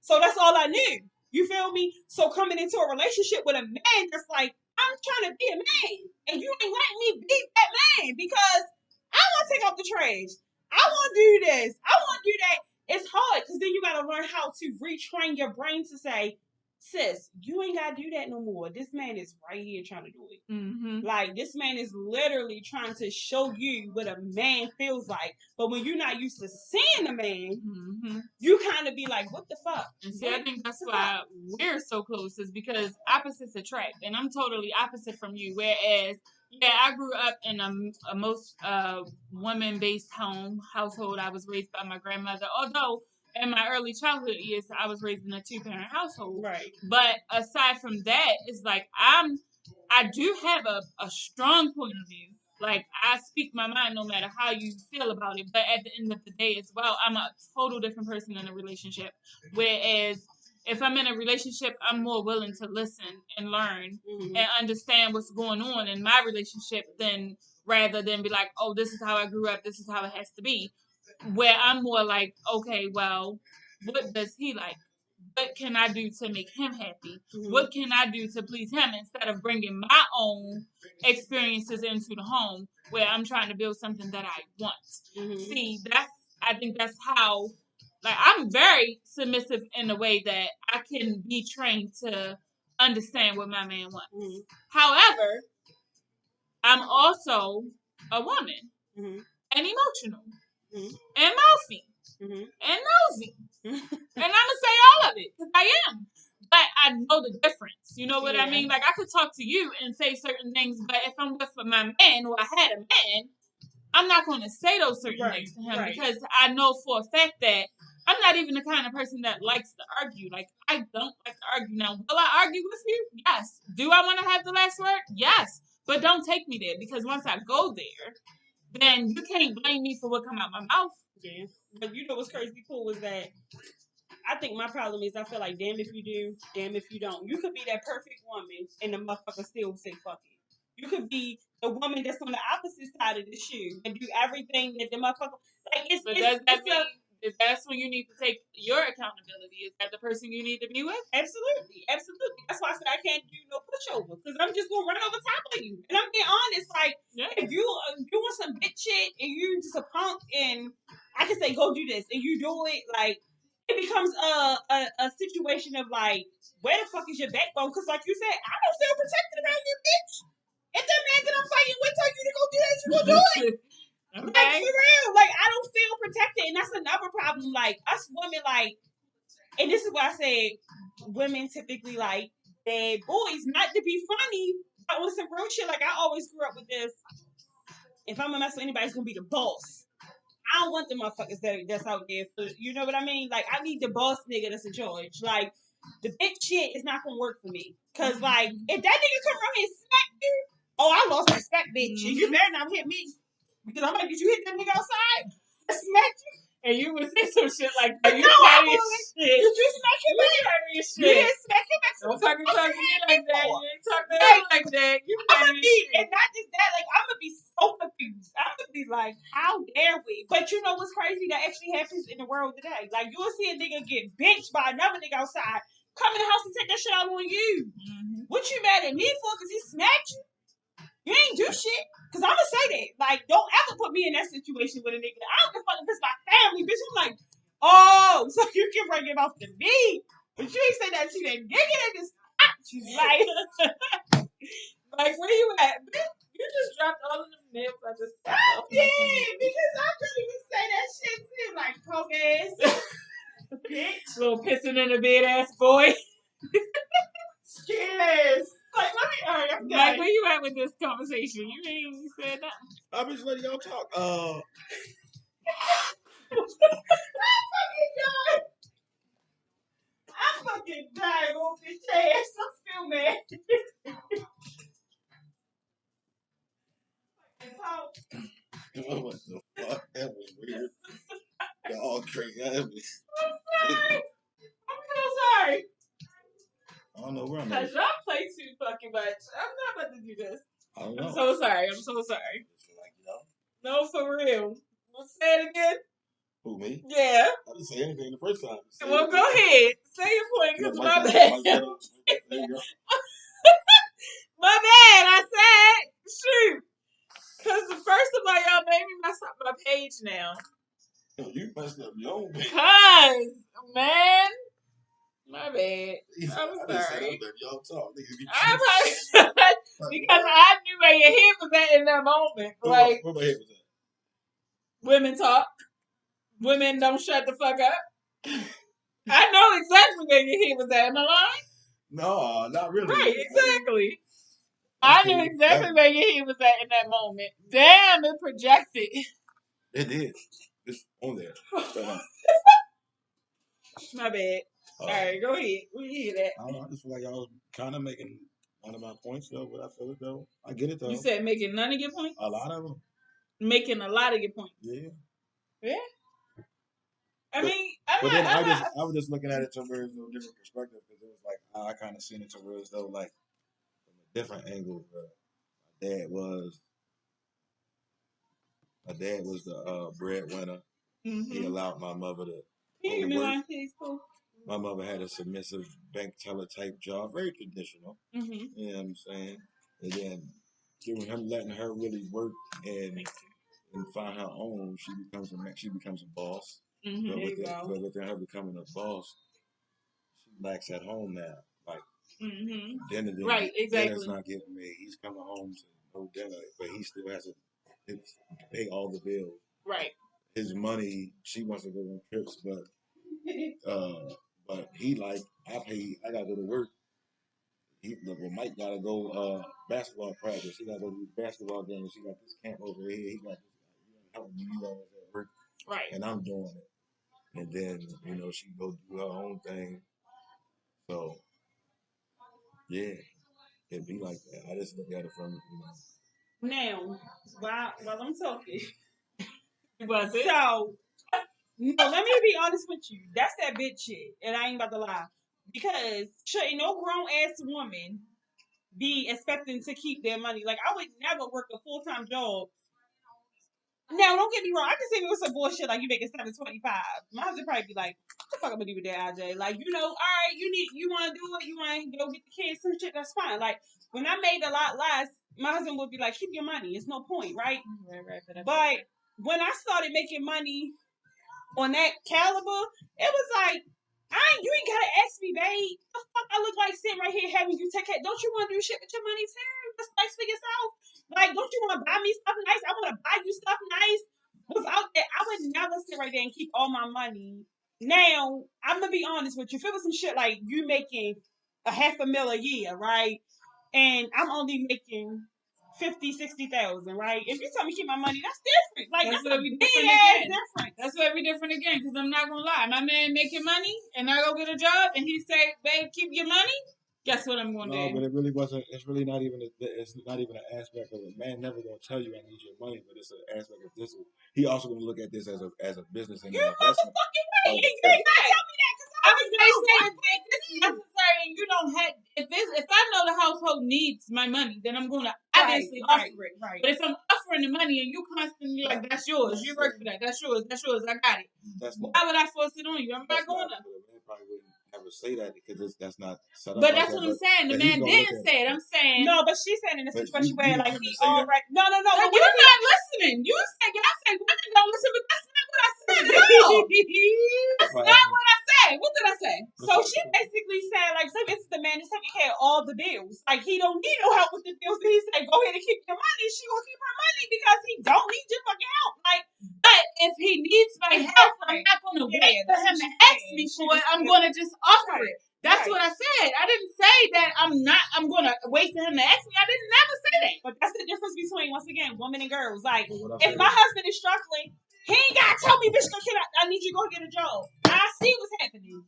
So that's all I knew. You feel me? So coming into a relationship with a man that's like, I'm trying to be a man, and you ain't letting me be that man because I want to take out the trash. I want to do this. I want to do that. It's hard because then you got to learn how to retrain your brain to say, sis, you ain't got to do that no more. This man is right here trying to do it. Mm-hmm. Like, this man is literally trying to show you what a man feels like. But when you're not used to seeing a man, you kind of be like, what the fuck? And see, I think that's why we're so close, is because opposites attract. And I'm totally opposite from you. Whereas, yeah, I grew up in a most woman-based household. I was raised by my grandmother. Although in my early childhood years, I was raised in a 2-parent household. Right. But aside from that, it's like I do have a strong point of view. Like, I speak my mind no matter how you feel about it. But at the end of the day as well, I'm a total different person in a relationship. Whereas if I'm in a relationship, I'm more willing to listen and learn and understand what's going on in my relationship rather than be like, oh, this is how I grew up, this is how it has to be. Where I'm more like, okay, well, what does he like? What can I do to make him happy? What can I do to please him, instead of bringing my own experiences into the home where I'm trying to build something that I want? See, I think that's how, like, I'm very submissive in the way that I can be trained to understand what my man wants. However, I'm also a woman and emotional and mouthy and nosy. And I'm going to say all of it, because I am. But I know the difference. You know what I Yeah. mean? Like I could talk to you and say certain things, but if I'm with my man or I had a man, I'm not going to say those certain Right, things to him right. because I know for a fact that I'm not even the kind of person that likes to argue. Like I don't like to argue. Now, will I argue with you? Yes. Do I want to have the last word? Yes. But don't take me there because once I go there, then you can't blame me for what come out my mouth. Yeah. But you know what's crazy cool was that I think my problem is I feel like damn if you do, damn if you don't. You could be that perfect woman and the motherfucker still say fuck it. You could be the woman that's on the opposite side of the shoe and do everything that the motherfucker like But does that it's mean that that's when you need to take your accountability? Is that the person you need to be with? absolutely, absolutely. That's why I said I can't do no pushover because I'm just gonna run over top of you. And I'm being honest, like Yeah. if you doing some bitch shit and you just a punk and I can say go do this and you do it, like it becomes a situation of like where the fuck is your backbone? Because like you said, I don't feel protected around you, bitch. If that man that I'm fighting with tell you to go do that, you go do it. Like Okay. for real, like I don't feel protected, and that's another problem. Like us women, like, and this is why I say women typically like bad boys, not to be funny, but on some real shit. Like I always grew up with this: if I'm gonna mess with anybody, it's gonna be the boss. I don't want the motherfuckers that's out there. For, you know what I mean? Like I need the boss nigga that's in charge. Like the big shit is not gonna work for me. Cause like if that nigga come around here and smack you, oh I lost respect, bitch. And you better not hit me. Because I'm like, did you hit that nigga outside? I smacked you. And you would say some shit like that. You No, I petty as wouldn't. shit. Did you smack him You back? petty as You shit. didn't smack him back. Don't fucking talk to me like that. You ain't talk to Like, him like that. You I'm petty gonna as be, shit. and not just that, like I'm gonna be so confused. I'm gonna be like, how dare we? But you know what's crazy that actually happens in the world today? Like you'll see a nigga get benched by another nigga outside, come in the house and take that shit out on you. Mm-hmm. What you mad at me for? Cause he smacked you? You ain't do shit. Cause I'ma say that. Like, don't ever put me in that situation with a nigga. I don't give a fuck if it's my family, bitch. I'm like, oh, so you can bring it off to me. But you ain't say that to that nigga that just you. Like, Like, where you at? Bitch, you just dropped all of them nails I just I popped off my did. finger. Because I couldn't even say that shit to him. Like, poke ass. Bitch. Little pissing in a bed ass boy. Yes. Like, let me, alright, I'm Like, done. where you at with this conversation? You ain't said nothing. I'm just letting y'all talk. I'm fucking done. I'm fucking dying on bitch ass. I'm still mad. What the fuck? That was weird. Y'all crazy. That was, I'm so sorry. I don't know where I'm Cause at. y'all play too fucking much. I'm not about to do this. I don't I'm know. so sorry. I'm so sorry. Like, you know, No, for real. We'll say it again. who, me? Yeah. I didn't say anything the first time. Say Well, it go ahead. Say your point, again. cause Like my that, bad. like that. There you go. My bad. I said shoot. Cause first of all, y'all made me mess up my page now. Yo, you messed up your own page. Cause man, my bad. I'm I didn't say sorry. that. Y'all talk. Niggas be I cheating. probably because I knew where your head was at in that moment. Like Where my head was at? women talk, women don't shut the fuck up. I know exactly where your head was at. Am I lying? No, not really. Right, exactly. That's I knew cool. exactly where your head was at in that moment. Damn, it projected. It did. It's on there. My bad. All right, go ahead. We hear that. I don't know. I just feel like I was kind of making one of my points, though, but I feel it, though. I get it, though. You said making none of your points? A lot of them. Making a lot of your points. Yeah. Yeah. I But- mean, But then I was just looking at it from a different perspective because it was like I kind of seen it to where as though like from a different angle. My dad was the breadwinner. He allowed my mother to Can you go give to me work. one, please, cool? My mother had a submissive bank teller type job, very traditional. Mm-hmm. You know what I'm saying? And then giving him letting her really work and find her own, she becomes a boss. Mm-hmm. But with her becoming a boss, she lacks at home now. Like Right, exactly. Dinner's not getting made. He's coming home to no dinner, but he still has to pay all the bills. Right. His money, she wants to go on trips, but But he like, I gotta go to work. Well, Mike gotta go basketball practice. He gotta go to basketball games. He got this camp over here. He got this. Helping me always at work, Right. and I'm doing it. And then she go do her own thing. So yeah, it be like that. I just look at it from Now, while I'm talking, Was it? so no, let me be honest with you. That's that bitch shit, and I ain't about to lie. Because shouldn't no grown ass woman be expecting to keep their money? Like I would never work a full time job. Now, don't get me wrong. I can see me with some bullshit like you making $7.25. My husband probably be like, "What the fuck I'm gonna do with that, IJ? Like, all right, you want to do it? You want to go get the kids some shit? That's fine. Like, when I made a lot less, my husband would be like, keep your money. It's no point, right? Right. But when I started making money on that caliber, it was like, you ain't gotta ask me, babe. The fuck I look like sitting right here having you take care. Don't you want to do shit with your money too? That's nice for yourself. Like, don't you want to buy me stuff nice? I want to buy you stuff nice. Without that, I would never sit right there and keep all my money. Now, I'm gonna be honest with you. If it was some shit like you making $500,000 a year, right? And I'm only making 50,000-60,000, right? If you tell me keep my money, that's different. Like That's that's where we big different ass again. difference. That's where we different again. Because I'm not gonna lie, my man making money, and I go get a job, and he say, "Babe, keep your money." Guess what I'm gonna No, do? but it really wasn't. It's really not even. It's not even an aspect of a man never gonna tell you I need your money, but it's an aspect of this. He also gonna look at this as a business and You an investment. motherfucking right. So, You ain't gonna tell me that because I I was was gonna say if this is necessary and you don't have if I know the household needs my money, then I'm gonna obviously offer it. Right. But if I'm offering the money and you constantly like that's yours, you work for that, that's yours, I got it. That's not. Why would I force it on you? I'm not going to. But a man probably wouldn't ever say that because that's not set up. But like that's that, what I'm saying. The but he's man gonna look didn't at say it. I'm saying No, but she's saying in a But situation you where want like him he to say that? already no. But you're not listening. You say y'all say women don't listen, but that's not what I said at all. That's not what I said. What did I say? So she basically said, like, so this is the man that's taking care of all the bills. Like, he don't need no help with the bills. But he said, go ahead and keep your money. She gonna keep her money because he don't need your fucking help. Like, but if he needs my help, I'm not going to wait for him to ask me for it. I'm going to just offer it. That's what I said. I didn't say that I'm going to wait for him to ask me. I didn't never say that. But that's the difference between, once again, women and girls. Like, Well, if my husband is struggling, he ain't got to tell me, bitch, I need you to go get a job. I see what's happening.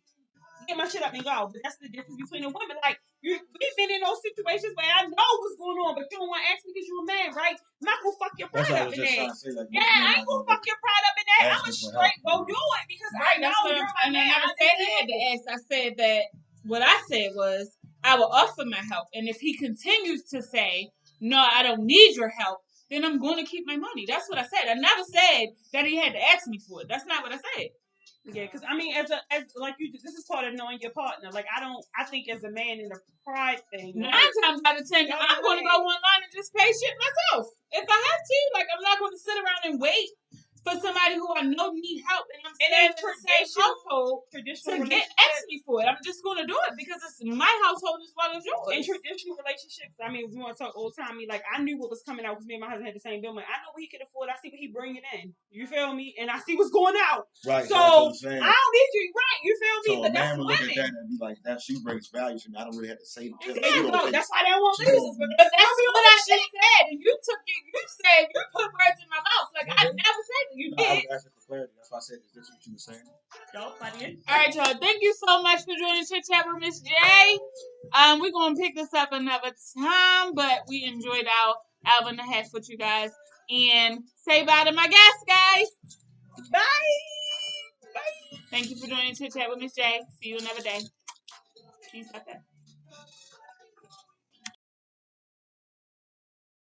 Get my shit up and go. But that's the difference between the women. Like, we've been in those situations where I know what's going on, but you don't want to ask me because you're a man, right? I'm not going to fuck your pride up in that. I ain't going to fuck your pride up in that. I'm going to straight go do it because I know you're my man. I never said he had to ask. I said that what I said was I will offer my help. And if he continues to say, no, I don't need your help, then I'm going to keep my money. That's what I said. I never said that he had to ask me for it. That's not what I said. Yeah, because I mean, as like you, this is part of knowing your partner. Like I think as a man in a pride thing. 9 times out of 10, I'm going to go online and just pay shit myself if I have to. Like I'm not going to sit around and wait for somebody who I know need help, and I'm staying in the same household to ask me for it. I'm just going to do it because it's my household as well as yours. In traditional relationships, I mean, if we want to talk old timey, like I knew what was coming out because me and my husband had the same bill. I know what he could afford. I see what he bringing in. You feel me? And I see what's going out. Right. So I don't need you. Right? You feel me? So but a that's man would look women. at that and be like, "That she brings value to me. I don't really have to say." Exactly. That's why they want reasons. But that's what I just said, and you took it. You said you put words in my mouth. Like I never said that. You did. I was asking for clarity. That's why I said, "Is this what you were saying?" All right, y'all. Thank you so much for joining Chit Chat with Miss J. We're gonna pick this up another time, but we enjoyed our hour and a half with you guys. And say bye to my guests, guys. Bye. Thank you for joining Chit Chat with Miss J. See you another day. Peace out there.